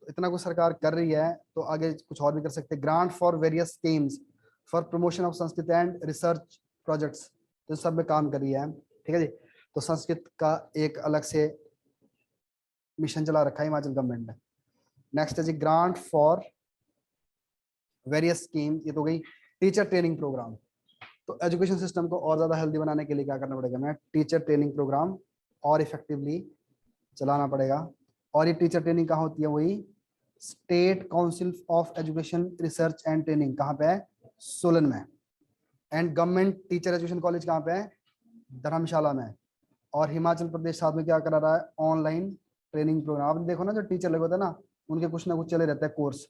इतना कुछ सरकार कर रही है, तो आगे कुछ और भी कर सकते हैं। Grant for various schemes for promotion of Sanskrit and research projects, तो सब में काम कर रही है, ठीक है जी। तो संस्कृत का एक अलग से मिशन चला रखा है हिमाचल गवर्नमेंट ने। नेक्स्ट है जी ग्रांट फॉर वेरियस स्कीम, ये तो गई। टीचर ट्रेनिंग प्रोग्राम, तो एजुकेशन सिस्टम को और ज्यादा हेल्दी बनाने के लिए क्या करना पड़ेगा, हमें टीचर ट्रेनिंग प्रोग्राम और इफेक्टिवली चलाना पड़ेगा। और ये टीचर ट्रेनिंग कहाँ होती है, वही state council of education research and training, कहाँ पे है, सोलन में। And government teacher education college कहाँ पे है, धर्मशाला में। और हिमाचल प्रदेश साथ में क्या करा रहा है, ऑनलाइन ट्रेनिंग प्रोग्राम। आप देखो ना, जो टीचर लगे होते हैं ना, उनके कुछ ना कुछ चले रहता है कोर्स,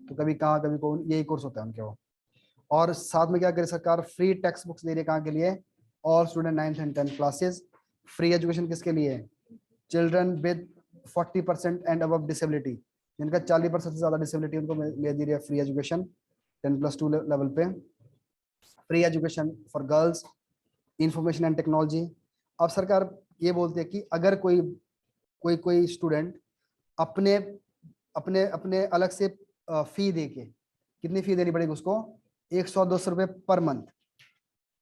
तो कभी कहाँ कभी को यही कोर्स होता है उनके वो। और साथ में क्या करे सरकार, फ्री टेक्स्ट बुक्स दे रही है, कहाँ के लिए, all student 9th and 10th classes. Free education किसके लिए, children with 40% and above disability, जिनका 40% से ज्यादा डिसेबिलिटी, उनको ले दी रही है फ्री एजुकेशन 10+2 लेवल पे। Free education for girls, information and technology. अब सरकार ये बोलती है कि अगर कोई कोई कोई स्टूडेंट अपने अपने अपने अलग से फी दे के, कितनी फी देनी पड़ेगी उसको, 100-200 रुपये पर मंथ,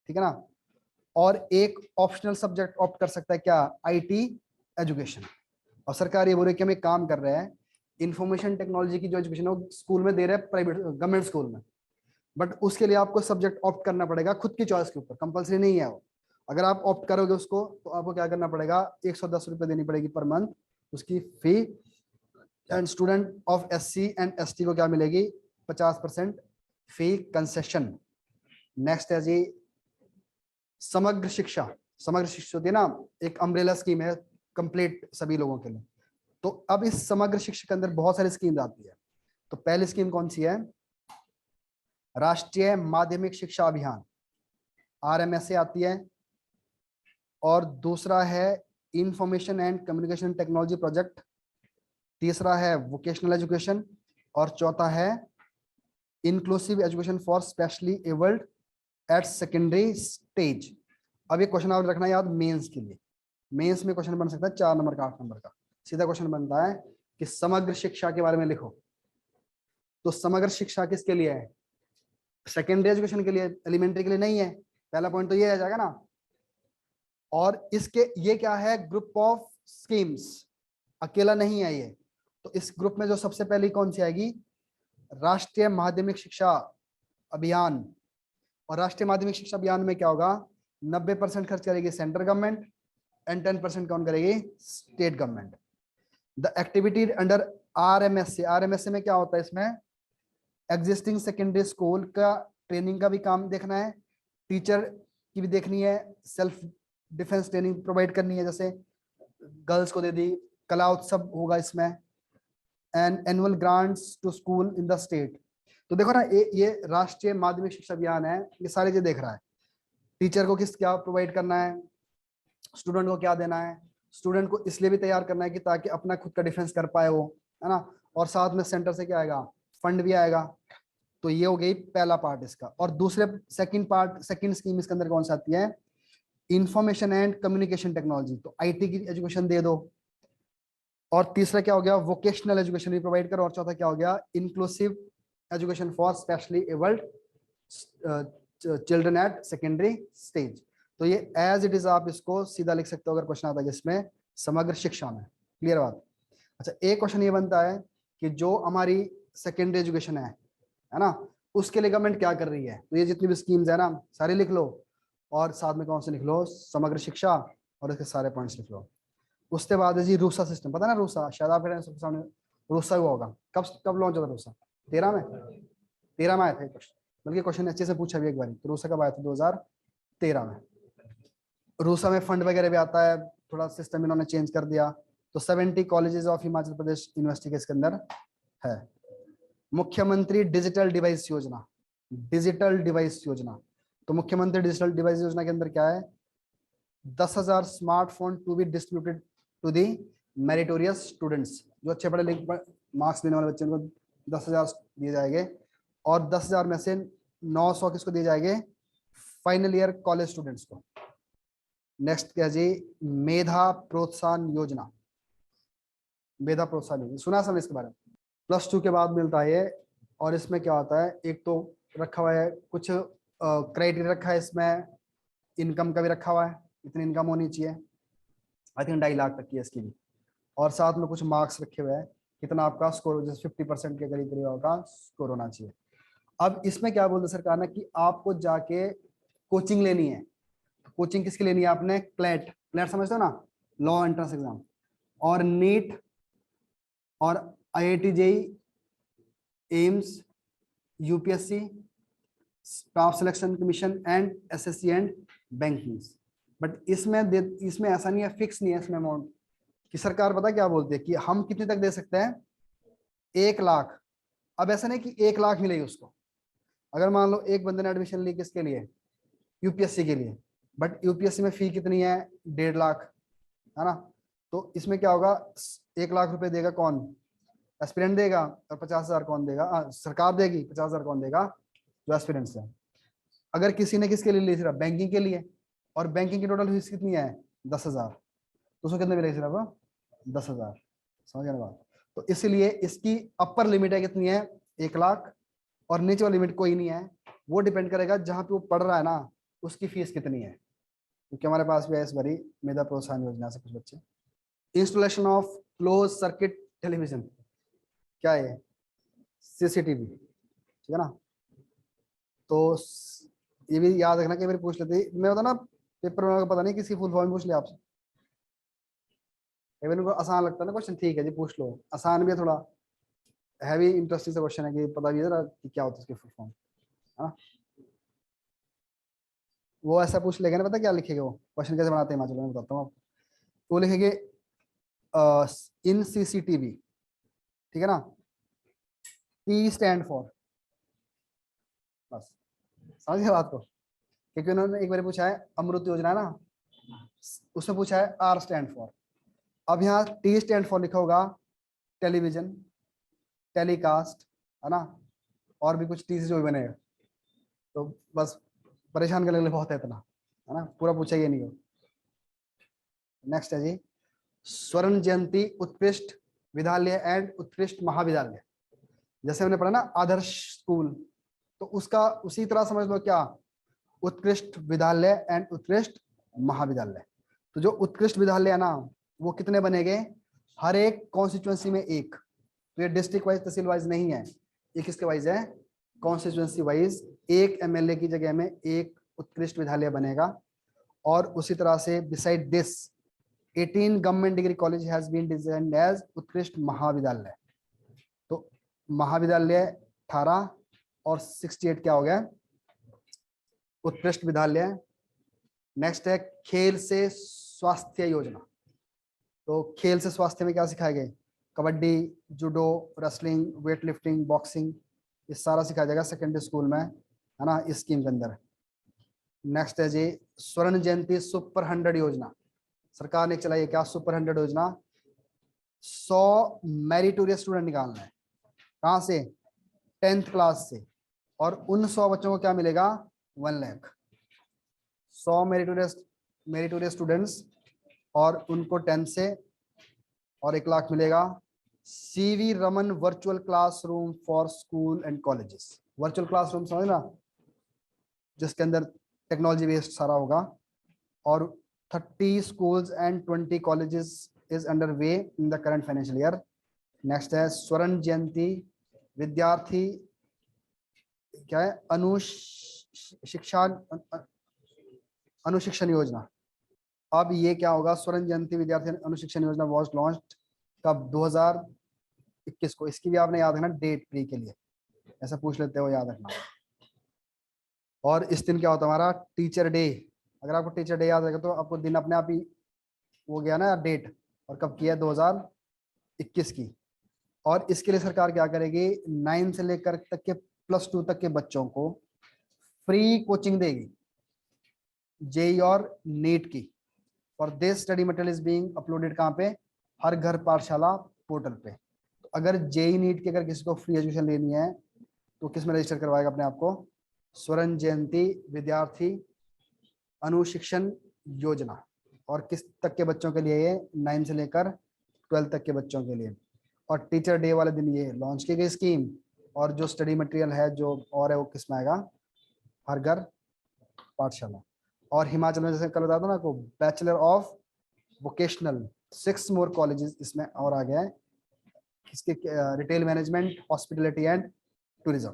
ठीक है ना। और एक ऑप्शनल सब्जेक्ट ऑप्ट कर सकता है क्या, आईटी एजुकेशन। और सरकार ये बोल रही है कि हम एक काम कर रहे हैं, इंफॉर्मेशन टेक्नोलॉजी की जो एजुकेशन है वो स्कूल में दे रहे हैं, प्राइवेट गवर्नमेंट स्कूल में, बट उसके लिए आपको सब्जेक्ट ऑप्ट करना पड़ेगा खुद की चॉइस के ऊपर, कंपलसरी नहीं है वो। अगर आप ऑप्ट करोगे उसको तो आपको क्या करना पड़ेगा, 110 रुपये देनी पड़ेगी पर मंथ उसकी fee. And student of SC and ST को क्या मिलेगी, 50% फी कंसेशन। नेक्स्ट है जी समग्र शिक्षा। समग्र शिक्षा होती है ना, एक अम्ब्रेला स्कीम है कंप्लीट सभी लोगों के लिए। तो अब इस समग्र शिक्षा के अंदर बहुत सारी स्कीम आती है। तो पहली स्कीम कौन सी है, राष्ट्रीय माध्यमिक शिक्षा अभियान, आरएमएस से आती है। और दूसरा है information and communication technology project. तीसरा है वोकेशनल एजुकेशन। और चौथा है inclusive education for specially abled at secondary stage. अब ये क्वेश्चन आप रखना याद मेंस के लिए। मेंस में क्वेश्चन बन सकता है 4 नंबर का, 8 नंबर का। सीधा क्वेश्चन बनता है कि समग्र शिक्षा के बारे में लिखो। तो समग्र शिक्षा किसके लिए है, सेकेंडरी एजुकेशन के लिए, एलिमेंट्री के लिए नहीं है। पहला पॉइंट तो ये आ जाएगा ना। और इसके ये क्या है, ग्रुप ऑफ स्कीम्स, अकेला नहीं है ये। तो इस ग्रुप में जो सबसे पहली कौन सी आएगी, राष्ट्रीय माध्यमिक शिक्षा अभियान। और राष्ट्रीय माध्यमिक शिक्षा अभियान में क्या होगा, 90% खर्च करेगी सेंट्रल गवर्नमेंट एंड 10% कौन करेगी, state government. The activity under RMS. RMS में क्या होता है, इसमें एग्जिस्टिंग सेकेंडरी स्कूल का ट्रेनिंग का भी काम देखना है, टीचर की भी देखनी है, सेल्फ डिफेंस ट्रेनिंग प्रोवाइड करनी है, जैसे गर्ल्स को दे दी, कला उत्सव होगा इसमें, and annual grants to school in the state. तो देखो ना, ये राष्ट्रीय माध्यमिक शिक्षा अभियान है, ये सारी चीजें देख रहा है। टीचर को किस क्या प्रोवाइड करना है, स्टूडेंट को क्या देना है, स्टूडेंट को इसलिए भी तैयार करना है कि ताकि अपना खुद का डिफेंस कर पाए वो, है ना। और साथ में सेंटर से क्या आएगा, फंड भी आएगा। तो ये हो गई पहला पार्ट इसका। और दूसरे सेकंड स्कीम इसके अंदर कौन सी आती है, इंफॉर्मेशन एंड कम्युनिकेशन टेक्नोलॉजी। तो आईटी की एजुकेशन दे दो। और तीसरा क्या हो गया, वोकेशनल एजुकेशन भी प्रोवाइड करो। और चौथा क्या हो गया, inclusive education for specially abled children eight secondary stage. तो ये एज इट इज आप इसको सीधा लिख सकते हो अगर क्वेश्चन आता है जिसमें समग्र शिक्षा में। क्लियर बात। अच्छा, एक क्वेश्चन ये बनता है कि जो हमारी सेकेंडरी एजुकेशन है ना, उसके लिए गवर्नमेंट क्या कर रही है। तो ये जितनी भी स्कीम्स है ना सारी लिख लो, और साथ में कौन से लिख लो, समग्र शिक्षा, और इसके सारे पॉइंट्स लिख लो। उसके बाद है जी रूसा सिस्टम, पता है ना रूसा, शायद आपके सामने रूसा हुआ होगा। कब कब लॉन्च होता रूसा, 13 में, 13 में आया था क्वेश्चन, बल्कि क्वेश्चन अच्छे से पूछा भी एक बार। तो रूसा कब आया था, 2013 में। रूसा में फंड वगैरह भी आता है, थोड़ा सिस्टम इन्होंने चेंज कर दिया। तो 70 colleges of Himachal Pradesh university के इसके अंदर है। मुख्यमंत्री डिजिटल डिवाइस योजना, डिजिटल डिवाइस योजना। तो मुख्यमंत्री डिजिटल डिवाइस योजना के अंदर क्या है, 10,000 smartphone to be distributed to the meritorious students. जो अच्छे पढ़े लिखे मार्क्स लेने वाले बच्चे उनको 10,000 दिए जाएंगे। और 10,000 में से 900 किसको दिए जाएंगे, फाइनल ईयर कॉलेज स्टूडेंट्स को। नेक्स्ट क्या जी, मेधा प्रोत्साहन योजना। मेधा प्रोत्साहन योजना सुना समझ इसके बारे में, +2 के बाद मिलता है ये। और इसमें क्या होता है, एक तो रखा हुआ है कुछ क्राइटेरिया रखा है इसमें, इनकम का भी रखा हुआ है, इतनी इनकम होनी चाहिए, आई थिंक 2.5 लाख तक की है इसकी भी। और साथ में कुछ मार्क्स रखे हुए हैं, कितना आपका स्कोर, जैसे 50% के करीब करीब आपका स्कोर होना चाहिए। अब इसमें क्या बोलते सरकार ने कि आपको जाके कोचिंग लेनी है। कोचिंग किसकी लेनी है आपने, क्लैट, क्लैट समझते हो ना, लॉ एंट्रेंस एग्जाम, और नीट, और IIT JEE, AIIMS, UPSC, staff selection commission, and SSC and banking. But इसमें ऐसा नहीं है, फिक्स नहीं है इसमें अमाउंट कि सरकार पता क्या बोलती है कि हम कितने तक दे सकते हैं, 1 लाख। अब ऐसा नहीं कि 1 लाख मिलेगी उसको। अगर मान लो एक बंदे ने एडमिशन ली किसके लिए, यूपीएससी के लिए, बट यूपीएससी में फी कितनी है, 1.5 लाख, है ना। तो इसमें क्या होगा, 1 लाख रुपए देगा कौन, एस्पिरेंट देगा, और 50,000 कौन देगा, सरकार देगी, 50,000 कौन देगा, जो एस्पिरेंट्स है। अगर किसी ने किसके लिए ली, सिर्फ बैंकिंग के लिए, और बैंकिंग की टोटल फीस कितनी है, 10,000, तो उसको कितने मिलेगी, सिर्फ 10,000। समझ गए बात। तो इसलिए इसकी अपर लिमिट है कितनी है, 1 लाख, और नीचे वाली लिमिट कोई नहीं है। वो डिपेंड करेगा जहां पे वो पढ़ रहा है ना, उसकी फीस कितनी है। क्योंकि हमारे पास भी है इस बारी मेधा प्रोत्साहन योजना से कुछ बच्चे। Installation of close circuit television, क्या है, सीसीटीवी, ठीक है ना। तो ये भी याद रखना, कई बार पूछ लेते, मैं बता ना पेपर में पता नहीं किसी फुल फॉर्म पूछ लिया आपसे, कई बार उनको आसान लगता है ना क्वेश्चन, ठीक है जी पूछ लो, आसान भी है थोड़ा, हैवी इंटरेस्टिंग सा क्वेश्चन है कि पता भी है जरा कि क्या होता है उसके फुल फॉर्म, है ना। वो ऐसा पूछ लेगा ना, पता क्या लिखेगा वो क्वेश्चन कैसे बनाते हैं, मैं चलो मैं बताता हूँ आपको। वो लिखेंगे इन सीसीटीवी, ठीक है ना, टी स्टैंड फॉर, बस समझ गए बात को। क्योंकि उन्होंने एक बार पूछा है अमृत योजना है ना, उसमें पूछा है आर स्टैंड फॉर, अब यहाँ टी स्टैंड फॉर लिखा होगा टेलीविजन, टेलीकास्ट, है ना, और भी कुछ टी से जो भी बनेगा, तो बस परेशान करने के लिए बहुत है इतना, है ना, पूरा पूछा ये नहीं हो। नेक्स्ट है जी, स्वर्ण जयंती उत्कृष्ट विद्यालय एंड उत्कृष्ट महाविद्यालय, जैसे हमने पढ़ा ना आदर्श स्कूल, तो उसका उसी तरह समझ लो क्या, उत्कृष्ट विद्यालय एंड उत्कृष्ट महाविद्यालय। तो जो उत्कृष्ट विद्यालय है ना, वो कितने बनेंगे, हर एक कॉन्स्टिट्यूएंसी में एक, तो ये डिस्ट्रिक्ट वाइज तहसील वाइज नहीं है, ये किसके वाइज है, कॉन्स्टिट्यूएंसी वाइज, एक एमएलए की जगह में एक उत्कृष्ट विद्यालय बनेगा। और उसी तरह से beside this 18 government degree college has been designed as Utkrisht Mahavidyalaya, तो महाविद्यालय 18 और 68 क्या हो गया, उत्कृष्ट विद्यालय। नेक्स्ट है खेल से स्वास्थ्य योजना, तो खेल से स्वास्थ्य में क्या सिखाए गए, kabaddi, judo, wrestling, weight lifting, boxing, ये सारा सिखाया जाएगा सेकेंडरी स्कूल में, है ना, इस स्कीम के अंदर। नेक्स्ट है जी स्वर्ण जयंती सुपर 100 योजना, सरकार ने चलाई है क्या, सुपर 100 योजना, 100 मेरिटोरियस स्टूडेंट निकालना है, कहाँ से, 10th क्लास से, और उन 100 बच्चों को क्या मिलेगा, 1 लाख, 100 मेरिटोरियस स्टूडेंट्स, और उनको 10 से और 1 लाख मिलेगा। CV Raman virtual classroom for school and colleges, virtual classroom समझ ना, जिसके अंदर टेक्नोलॉजी बेस्ड सारा होगा, और 30 schools and 20 colleges is underway in the current financial year. Next है स्वर्ण जयंती विद्यार्थी, क्या है, अनुशिक्षण योजना। अब ये क्या होगा, स्वर्ण जयंती विद्यार्थी अनुशिक्षण योजना वॉज लॉन्च्ड कब, 2021 को, इसकी भी आपने याद रखना डेट प्री के लिए, ऐसा पूछ लेते हो, याद रखना। और इस दिन क्या होता है हमारा, टीचर डे, अगर आपको टीचर डे याद रहेगा तो आपको दिन अपने आप ही वो गया ना डेट, और कब किया है, 2021 की। और इसके लिए सरकार क्या करेगी, 9 से लेकर तक के +2 तक के बच्चों को फ्री कोचिंग देगी, जेई और नीट की। और this study material is being uploaded कहाँ पे, हर घर पाठशाला पोर्टल पे। तो अगर जेई नीट की अगर किसी को फ्री एजुकेशन लेनी है तो किस में रजिस्टर करवाएगा अपने आप को, स्वर्ण जयंती विद्यार्थी अनुशिक्षण योजना। और किस तक के बच्चों के लिए, ये 9 से लेकर 12 तक के बच्चों के लिए। और टीचर डे वाले दिन ये लॉन्च की गई स्कीम। और जो स्टडी मटेरियल है जो और है वो किस में आएगा, हर घर पाठशाला। और हिमाचल में जैसे कल बताया था ना को, bachelor of vocational 6 more colleges इसमें और आ गया है, इसके retail management, hospitality and tourism.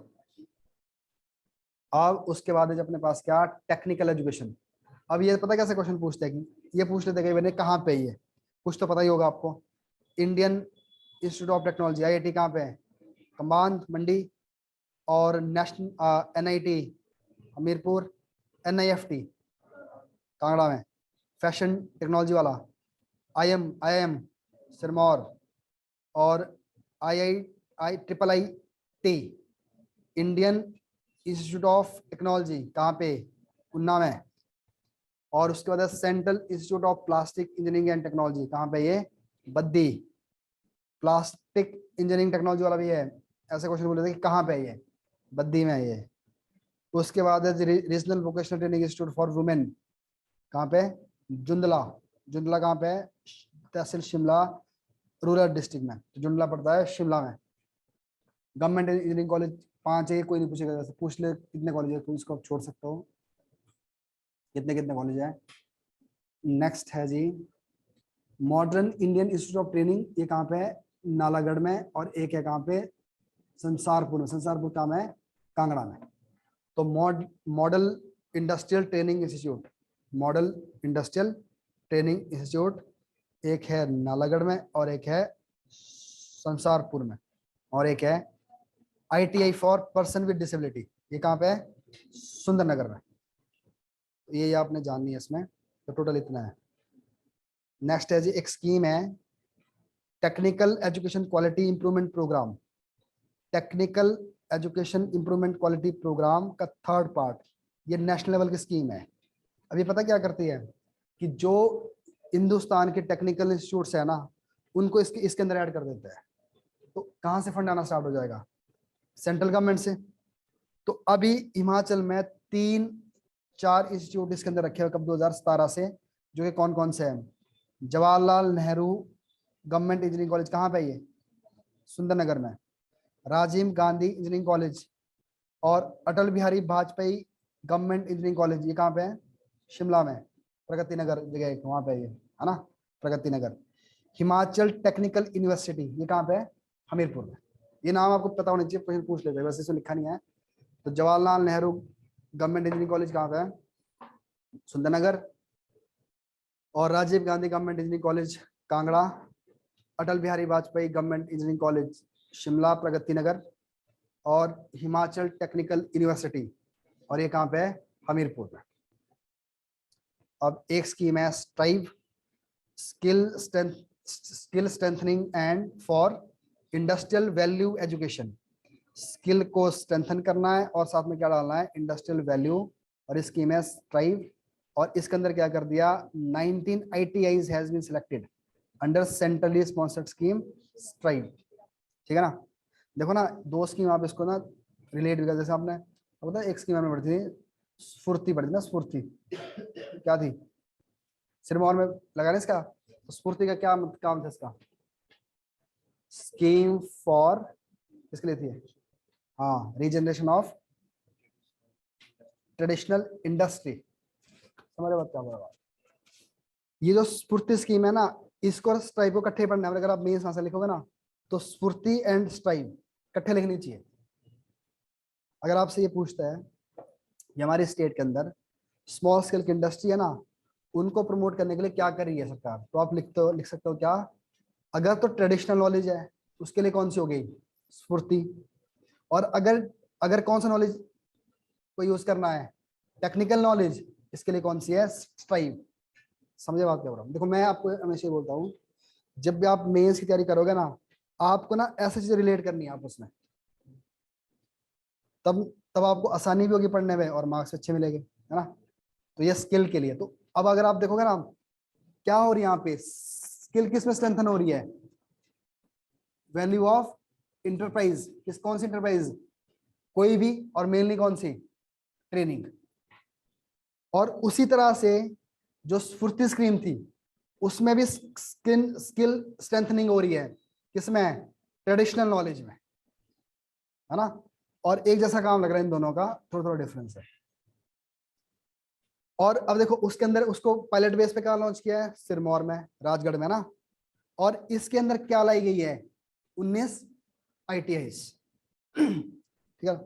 अब उसके बाद है अपने पास क्या, टेक्निकल एजुकेशन। अब ये पता कैसे क्वेश्चन पूछते हैं कि ये पूछ लेते हैं कहाँ पे, ये कुछ तो पता ही होगा आपको, Indian institute of technology IIT कहाँ पे है, कमांद मंडी, और national NIT Hamirpur, NIFT Kangra में, फैशन टेक्नोलॉजी वाला IIM सिरमौर, और IIIT Indian institute of technology कहाँ पे, उन्ना में। और उसके बाद central institute of plastic engineering and technology कहाँ पे, ये बद्दी, प्लास्टिक इंजीनियरिंग टेक्नोलॉजी वाला भी है। ऐसे क्वेश्चन बोले थे कि कहाँ पे है, ये बद्दी में है ये। उसके बाद है regional vocational training institute for women कहाँ पे, जुंदला, जुंदला कहाँ पे है, तहसील शिमला रूरल डिस्ट्रिक्ट में, तो जुंडला पड़ता है शिमला में। गवर्नमेंट इंजीनियरिंग कॉलेज 5 है, कोई नहीं पूछेगा, जैसे पूछ ले कितने कॉलेज है तो इसको आप छोड़ सकते हो, कितने कितने कॉलेज है। नेक्स्ट है जी modern Indian institute of training, ये कहाँ पे है? नालागढ़ में। और एक है कहाँ पे? संसारपुर में। संसारपुर कहाँ है? कांगड़ा में। तो model industrial training institute, model industrial training institute एक है नालागढ़ में और एक है संसारपुर में और एक है ITI for person with disability, ये कहाँ पे है? सुंदरनगर में। ये आपने जाननी है इसमें, तो टोटल इतना है। नेक्स्ट है जी एक स्कीम है technical education quality improvement programme. Technical education improvement quality programme का थर्ड पार्ट, ये नेशनल लेवल की स्कीम है। अभी पता क्या करती है कि जो हिंदुस्तान के टेक्निकल इंस्टीट्यूट्स है ना, उनको इसके अंदर ऐड कर देते हैं। तो कहाँ से फंड आना स्टार्ट हो जाएगा? सेंट्रल गवर्नमेंट से। तो अभी हिमाचल में 3-4 इंस्टीट्यूट इसके अंदर रखे हुए कब 2017 से, जो कि कौन कौन से हैं? Jawaharlal Nehru government engineering college, कहाँ पे? ये सुंदरनगर में। राजीव गांधी इंजीनियरिंग कॉलेज और Atal Bihari Vajpayee government engineering college, ये कहाँ पे है? शिमला में, प्रगति नगर जगह एक वहाँ पे ये है ना, प्रगति नगर। हिमाचल टेक्निकल यूनिवर्सिटी, ये कहाँ पे है? हमीरपुर में। ये नाम आपको पता होना चाहिए, पूछ लेते हैं, वैसे इसमें लिखा नहीं है। तो Jawaharlal Nehru government engineering college कहाँ पे है? सुंदरनगर। और Rajiv Gandhi government engineering college Kangra. Atal Bihari Vajpayee government engineering college Shimla Pragati Nagar. और हिमाचल टेक्निकल यूनिवर्सिटी, और ये कहाँ पे है? हमीरपुर में। अब एक स्कीम है strive, skill strengthening and for industrial value education. Skill को स्ट्रेंथन करना है और साथ में क्या डालना है? Industrial value. और इस स्कीम है स्ट्राइव। और इसके अंदर क्या कर दिया? 19 ITIs has been selected under centrally sponsored scheme STRIVE. ठीक है ना? देखो ना, दो स्कीम आप इसको ना रिलेट भी कर, जैसे आपने पता है एक स्कीम में पढ़ी थी स्फूर्ति, पढ़ी थी ना स्फूर्ति, क्या थी? सिरमौर में लगाने इसका। तो स्फूर्ति का क्या काम था इसका? स्कीम फॉर, किसके लिए थी? हाँ, रीजनरेशन ऑफ ट्रेडिशनल इंडस्ट्री। समझ बात क्या बोला? ये जो स्फूर्ति स्कीम है ना, इसको और स्ट्राइव को इकट्ठे पढ़ना है। अगर आप मेंस भाषा लिखोगे ना, तो स्फूर्ति एंड स्ट्राइव इकट्ठे लिखनी चाहिए। अगर आपसे ये पूछता है कि हमारे स्टेट के अंदर स्मॉल स्केल की इंडस्ट्री है ना, उनको प्रमोट करने के लिए क्या कर रही है सरकार, तो आप लिख सकते हो क्या? अगर तो ट्रेडिशनल नॉलेज है, उसके लिए कौन सी हो गई? स्फूर्ति। और अगर अगर कौन सा नॉलेज को यूज करना है? टेक्निकल नॉलेज, इसके लिए कौन सी है? स्ट्राइव। समझे बात क्या बोल रहा हूँ? देखो मैं आपको हमेशा बोलता हूँ, जब भी आप मेंस की तैयारी करोगे ना, आपको ना ऐसी चीजें रिलेट करनी है आप उसमें, तब तब आपको आसानी भी होगी पढ़ने में और मार्क्स अच्छे मिलेंगे, है ना? तो ये स्किल के लिए। तो अब अगर आप देखोगे ना, क्या हो रही है यहाँ पे? स्किल किस में स्ट्रेंथन हो रही है? Value of enterprise. किस कौन सी इंटरप्राइज? कोई भी। और मेनली कौन सी? ट्रेनिंग। और उसी तरह से जो स्फूर्ति स्कीम थी, उसमें भी स्किल स्ट्रेंथनिंग हो रही है। किसमें? ट्रेडिशनल नॉलेज में, है ना? और एक जैसा काम लग रहा है इन दोनों का, थोड़ा थोड़ा डिफरेंस है। और अब देखो उसके अंदर उसको पायलट बेस पे क्या लॉन्च किया है? सिरमौर में, राजगढ़ में ना। और इसके अंदर क्या लाई गई है? 19 ITIs। ठीक है।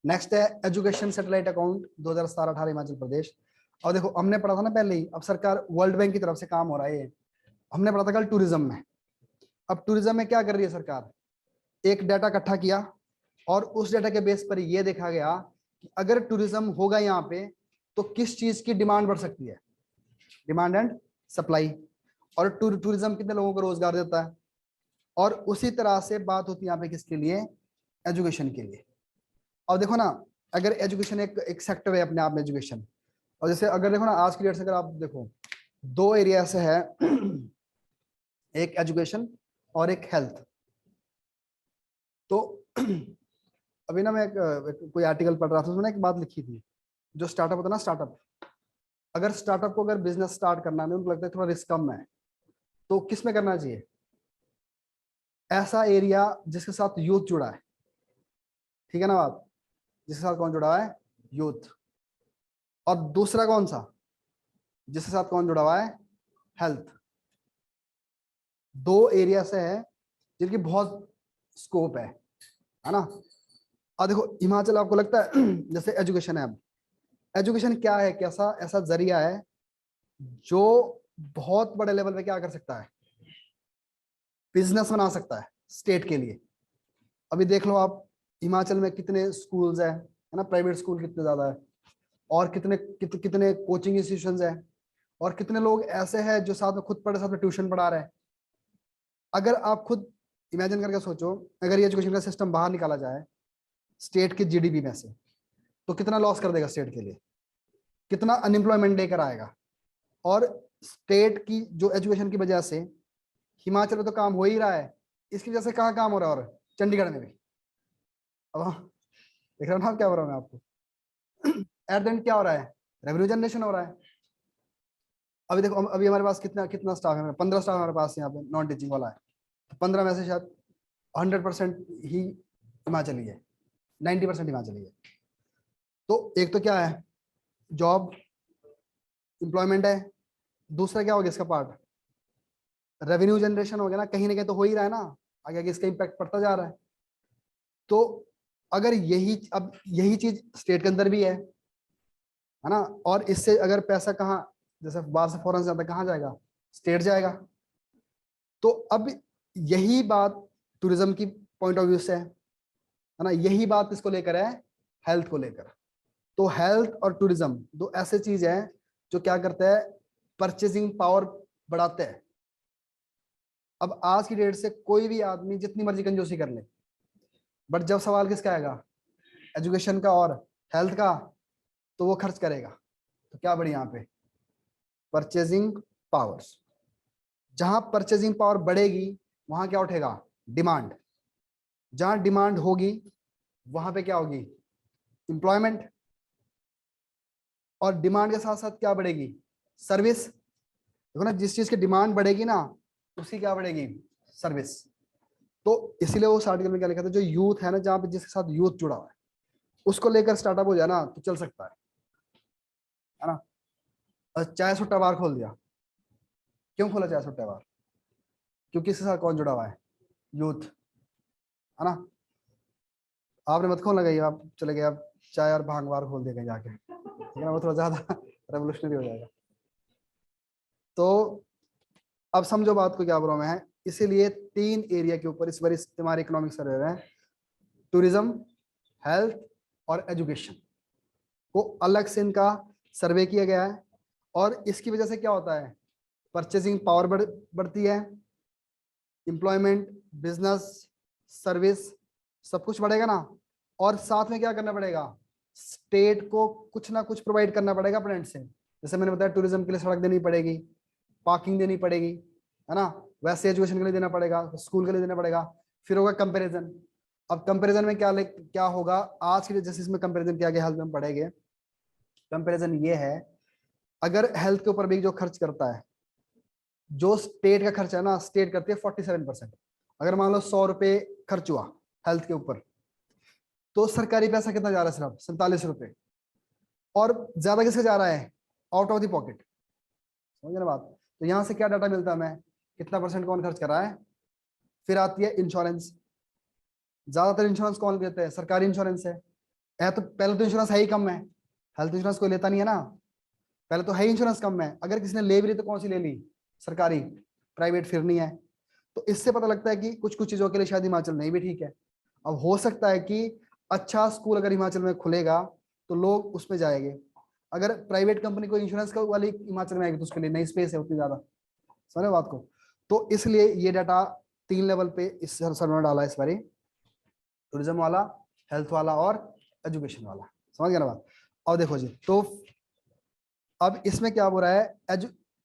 नेक्स्ट है education satellite account 2017-18 Himachal Pradesh. और देखो हमने पढ़ा था ना पहले ही, अब सरकार वर्ल्ड बैंक की तरफ से काम हो रहा है। हमने पढ़ा था कल टूरिज्म में। अब टूरिज्म में क्या कर रही है सरकार? एक डाटा इकट्ठा किया और उस डाटा के बेस पर यह देखा गया कि अगर टूरिज्म होगा यहाँ पे तो किस चीज की डिमांड बढ़ सकती है? Demand and supply. और टूरिज्म कितने लोगों को रोजगार देता है? और उसी तरह से बात होती है यहाँ पे किसके लिए? एजुकेशन के लिए। और देखो ना, अगर एजुकेशन एक सेक्टर है अपने आप में एजुकेशन। और जैसे अगर देखो ना आज की डेट से अगर आप देखो, दो एरिया से है, एक एजुकेशन और एक हेल्थ। तो अभी ना मैं कोई आर्टिकल पढ़ रहा था, उसमें एक बात लिखी थी, जो स्टार्टअप होता है ना, स्टार्टअप, अगर स्टार्टअप को अगर बिजनेस स्टार्ट करना है, उनको लगता है थोड़ा रिस्क कम है, तो किस में करना चाहिए? ऐसा एरिया जिसके साथ यूथ जुड़ा है। ठीक है ना बात? जिसके साथ कौन जुड़ा है? यूथ। और दूसरा कौन सा? जिसके साथ कौन जुड़ा हुआ है? हेल्थ। दो एरिया से है जिनकी बहुत स्कोप है ना। अब देखो हिमाचल आपको लगता है जैसे एजुकेशन है, अब एजुकेशन क्या है, कैसा ऐसा जरिया है जो बहुत बड़े लेवल पे क्या कर सकता है, बिजनेस बना सकता है स्टेट के लिए। अभी देख लो आप हिमाचल में कितने स्कूल्स है ना, प्राइवेट स्कूल कितने ज्यादा है, और कितने कोचिंग इंस्टीट्यूशंस है, और कितने लोग ऐसे हैं जो साथ में खुद पढ़े साथ में ट्यूशन पढ़ा रहे हैं। अगर आप खुद इमेजिन करके सोचो, अगर ये एजुकेशन का सिस्टम बाहर निकाला जाए स्टेट के जीडीपी में से, तो कितना लॉस कर देगा स्टेट के लिए, कितना अनएम्प्लॉयमेंट लेकर आएगा। और स्टेट की जो एजुकेशन की वजह से हिमाचल में तो काम हो ही रहा है, इसकी वजह से कहाँ काम हो रहा है, और चंडीगढ़ में भी। अब देख रहे हो ना क्या हो रहा है मैं आपको, एट द एंड क्या हो रहा है, रेवेन्यू जनरेशन हो रहा है। अभी देखो अभी हमारे पास कितना कितना स्टाफ है, 15 स्टाफ हमारे पास यहाँ पे नॉन टीचिंग वाला है, तो 15 में से शायद 100% ही हिमाचली है, 90% हिमाचली है। तो एक तो क्या है, जॉब एम्प्लॉयमेंट है, दूसरा क्या हो गया इसका पार्ट, रेवेन्यू जनरेशन हो गया ना कहीं तो हो ही रहा है ना, आगे आगे इसका इम्पैक्ट पड़ता जा रहा है। तो अगर यही चीज स्टेट के अंदर भी है ना, और इससे अगर पैसा कहाँ, जैसे बाहर से फॉरेन से आता है, कहाँ जाएगा, स्टेट जाएगा। तो अब यही बात टूरिज्म की पॉइंट ऑफ व्यू से है ना, यही बात इसको लेकर है, हेल्थ को लेकर। तो हेल्थ और टूरिज्म दो ऐसे चीज हैं जो क्या करते हैं, परचेजिंग पावर बढ़ाते हैं। अब आज की डेट से कोई भी आदमी जितनी मर्जी कंजूसी कर ले, बट जब सवाल किसका आएगा, एजुकेशन का और हेल्थ का, तो वो खर्च करेगा। तो क्या बढ़ी यहाँ पे, परचेजिंग पावर्स। जहां परचेजिंग पावर बढ़ेगी वहां क्या उठेगा, डिमांड। जहां डिमांड होगी वहां पे क्या होगी, एम्प्लॉयमेंट। और डिमांड के साथ साथ क्या बढ़ेगी, सर्विस। देखो ना, जिस चीज की डिमांड बढ़ेगी ना उसकी क्या बढ़ेगी, सर्विस। तो इसीलिए वो उस आर्टिकल में क्या लिखा था, जो यूथ है ना, जहाँ पे जिसके साथ यूथ जुड़ा हुआ है उसको लेकर स्टार्टअप हो जाए ना तो चल सकता है ना। चाय सुट्टा बार खोल दिया, क्यों खोला चाय सुट्टा बार, क्योंकि इसके साथ कौन जुड़ा हुआ है, यूथ, है ना। आपने मत खोलना गई, आप चले गए आप चाय और भांग बार खोल दिया कहीं जाके, ठीक है ना, वो थोड़ा ज्यादा रेवोल्यूशनरी हो जाएगा। तो अब समझो बात को क्या बोल रहा हूं मैं, इसीलिए 3 एरिया के ऊपर इस बार तुम्हारे इकोनॉमिक सर्वे में टूरिज्म, हेल्थ और एजुकेशन को अलग से इनका सर्वे किया गया है। और इसकी वजह से क्या होता है, परचेजिंग पावर बढ़ती है, एम्प्लॉयमेंट, बिजनेस, सर्विस, सब कुछ बढ़ेगा ना। और साथ में क्या करना पड़ेगा, स्टेट को कुछ ना कुछ प्रोवाइड करना पड़ेगा अपने एंड से। जैसे मैंने बताया टूरिज्म के लिए सड़क देनी पड़ेगी, पार्किंग देनी पड़ेगी, है ना। वैसे एजुकेशन के लिए देना पड़ेगा, स्कूल के लिए देना पड़ेगा। फिर होगा कंपैरिजन। अब कंपैरिजन में क्या होगा, आज के जैसे इसमें कंपैरिजन किया गया, हेल्थ में पढ़ेंगे। कंपैरिजन ये है, अगर हेल्थ के ऊपर भी जो खर्च करता है, जो स्टेट का खर्च है ना, स्टेट करती है 47%। अगर मान लो 100 रुपए खर्च हुआ हेल्थ के ऊपर, तो सरकारी पैसा कितना जा रहा है, सिर्फ 47 रुपए। और ज्यादा किसका जा रहा है, आउट ऑफ द पॉकेट। समझ ना बात। तो यहाँ से क्या डाटा मिलता है हमें, कितना परसेंट कौन खर्च कर रहा है। फिर आती है इंश्योरेंस। ज्यादातर इंश्योरेंस कौन देता है, सरकारी इंश्योरेंस है तो पहले तो इंश्योरेंस है ही कम है, हेल्थ इंश्योरेंस कोई लेता नहीं है ना, पहले तो है ही इंश्योरेंस कम है। अगर किसी ने ले भी ली तो कौन सी ले ली, सरकारी, प्राइवेट फिर नहीं है। तो इससे पता लगता है कि कुछ कुछ चीजों के लिए शायद हिमाचल नहीं भी ठीक है। अब हो सकता है कि अच्छा स्कूल अगर हिमाचल में खुलेगा तो लोग उसमें जाएंगे। अगर प्राइवेट कंपनी को इंश्योरेंस वाली हिमाचल में आएगी तो उसके लिए नई स्पेस है उतनी ज्यादा। समझे बात को। तो इसलिए ये डाटा 3 लेवल पे इस सर्वे में डाला है इस बारी, टूरिज्म वाला, हेल्थ वाला और एजुकेशन वाला। समझ गया ना बात। और देखो जी, तो अब इसमें क्या हो रहा है,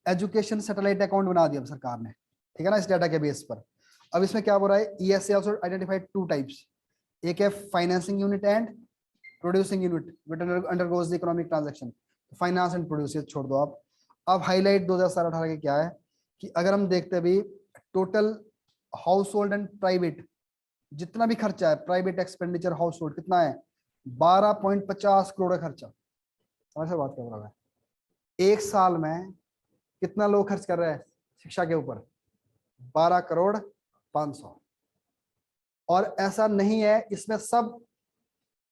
एजुकेशन सैटेलाइट अकाउंट बना दिया सरकार ने, ठीक है ना, इस डाटा के बेस पर। अब इसमें क्या हो रहा है, ईएसए आल्सो आइडेंटिफाइड 2 टाइप्स, एक है financing unit and producing unit which undergoes the economic transaction. Finance and produce छोड़ दो आप। अब हाईलाइट 2017-18 के क्या है कि अगर हम देखते हैं भी total house hold and private जितना भी खर्चा है, प्राइवेट एक्सपेंडिचर हाउस होल्ड कितना है, 12.50 करोड़ का खर्चा। समझ से बात कर रहा है। एक साल में कितना लोग खर्च कर रहे हैं शिक्षा के ऊपर? 12,500,00,000। और ऐसा नहीं है, इसमें सब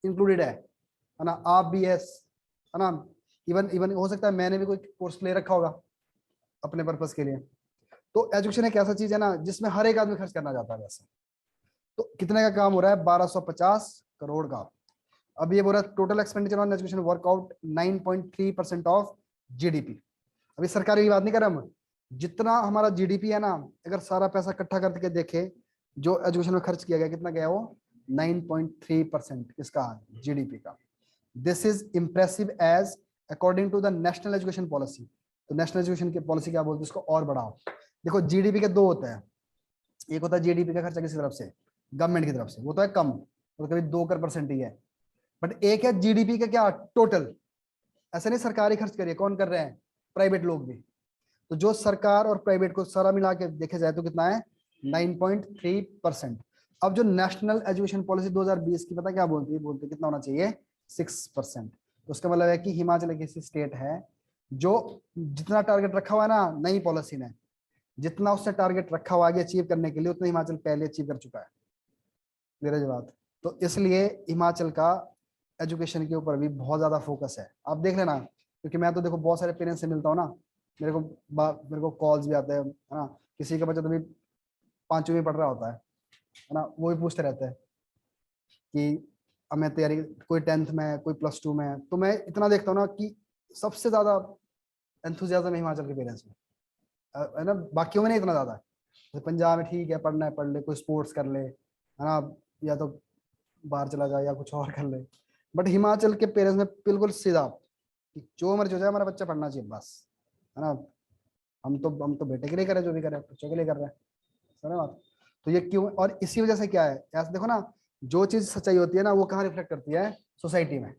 इंक्लूडेड है ना, आप भी है ना, इवन इवन हो सकता है मैंने भी कोई कोर्स ले रखा होगा अपने पर्पस के लिए। तो एजुकेशन एक ऐसा चीज है ना जिसमें हर एक आदमी खर्च करना चाहता है वैसे। तो कितने का काम हो रहा है? 1250 करोड़ का। अब ये बोल रहा है total expenditure on education workout 9.3% of GDP. अभी सरकार की बात नहीं कर रहे हम, जितना हमारा जीडीपी है ना, अगर सारा पैसा इकट्ठा करके देखे जो एजुकेशन में खर्च किया गया, कितना गया वो? 9.3% इसका जीडीपी का। This is impressive as according to the national education policy. तो नेशनल एजुकेशन की पॉलिसी क्या बोलती है? इसको और बढ़ाओ। देखो जीडीपी के दो होते हैं, एक होता है जीडीपी का खर्चा किसी तरफ से, गवर्नमेंट की तरफ से, वो तो है कम, तो कभी 2% ही है। बट एक है जीडीपी का क्या, टोटल। ऐसा नहीं सरकारी खर्च करिए, कौन कर रहे हैं? प्राइवेट लोग भी। तो जो सरकार और प्राइवेट को सारा मिला के देखे जाए तो कितना है? 9.3%। अब जो नेशनल एजुकेशन पॉलिसी 2020 की पता क्या बोलती है? बोलती है कितना होना चाहिए? 6%। तो उसका मतलब है कि हिमाचल एक ऐसी स्टेट है जो जितना टारगेट रखा हुआ है ना नई पॉलिसी ने, जितना उससे टारगेट रखा हुआ आगे अचीव करने के लिए, उतना हिमाचल पहले अचीव कर चुका है। मेरा जवाब। तो इसलिए हिमाचल का एजुकेशन के ऊपर भी बहुत ज्यादा फोकस है, आप देख लेना। क्योंकि मैं तो देखो बहुत सारे पेरेंट्स से मिलता हूँ ना, मेरे को कॉल्स भी आते हैं, है ना। किसी का बच्चा तो भी 5वीं में पढ़ रहा होता है ना, वो भी पूछते रहते हैं कि हमें तैयारी, कोई 10th में, कोई +2 में। तो मैं इतना देखता हूँ ना कि सबसे ज्यादा एंथुजियाज्म है हिमाचल के पेरेंट्स में, है ना। बाकियों में नहीं इतना ज्यादा है। जैसे पंजाब में ठीक है, पढ़ना है पढ़ ले, कोई स्पोर्ट्स कर ले, है ना, या तो बाहर चला जाए या कुछ और कर ले। बट हिमाचल के पेरेंट्स में बिल्कुल सीधा कि जो मर्जी हो जाए हमारा बच्चा पढ़ना चाहिए बस, है ना। हम तो बेटे के लिए कर रहे हैं, जो भी कर रहे हैं बच्चों के लिए कर रहे हैं, समझ बात। तो ये क्यों? और इसी वजह से क्या है, ऐसे देखो ना, जो चीज सच्चाई होती है ना वो कहाँ रिफ्लेक्ट करती है? सोसाइटी में।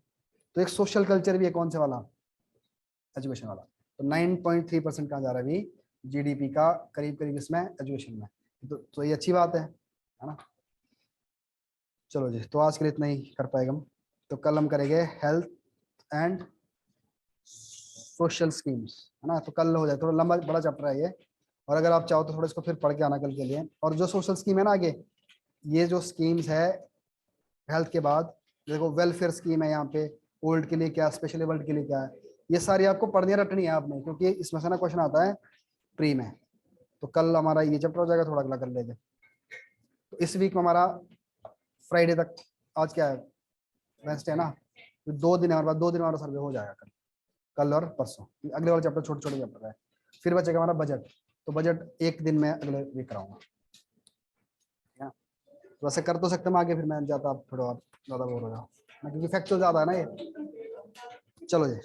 तो एक सोशल कल्चर भी है, कौन से वाला? एजुकेशन वाला। तो 9.3% कहाँ जा रहा है अभी जीडीपी का, करीब करीब इसमें एजुकेशन में। तो ये अच्छी बात है ना। चलो जी, तो आज के लिए इतना ही कर पाएगा हम। तो कल हम करेंगे हेल्थ एंड सोशल स्कीम्स, है ना। तो कल हो जाए, थोड़ा लंबा बड़ा चैप्टर है ये। और अगर आप चाहो तो थोड़ा इसको फिर पढ़ के आना कल के लिए। और जो सोशल स्कीम है ना आगे, ये जो स्कीम्स है हेल्थ के बाद, देखो वेलफेयर स्कीम है यहाँ पे, ओल्ड के लिए क्या, स्पेशल एबल्ड के लिए क्या है, ये सारी आपको पढ़नी रटनी है आपने, क्योंकि इसमें से ना क्वेश्चन आता है प्री में। तो कल हमारा ये चैप्टर हो जाएगा, थोड़ा अगला कर लेंगे। तो इस वीक में हमारा फ्राइडे तक, आज क्या है? वेंसडे है ना। तो 2 दिन है हमारे पास, 2 दिन हमारा सर्वे हो जाएगा कल, कल और परसों। अगले वाला चैप्टर छोटे छोटे चैप्टर है। फिर बचेगा हमारा बजट। तो बजट एक दिन में अगले वीक कराऊंगा, ठीक है। तो वैसे कर तो सकते हैं आगे, फिर मैं जाता, आप थोड़ा और ज्यादा बोर हो जाओ, क्योंकि फैक्चुअल ज्यादा है ना ये। चलो जी।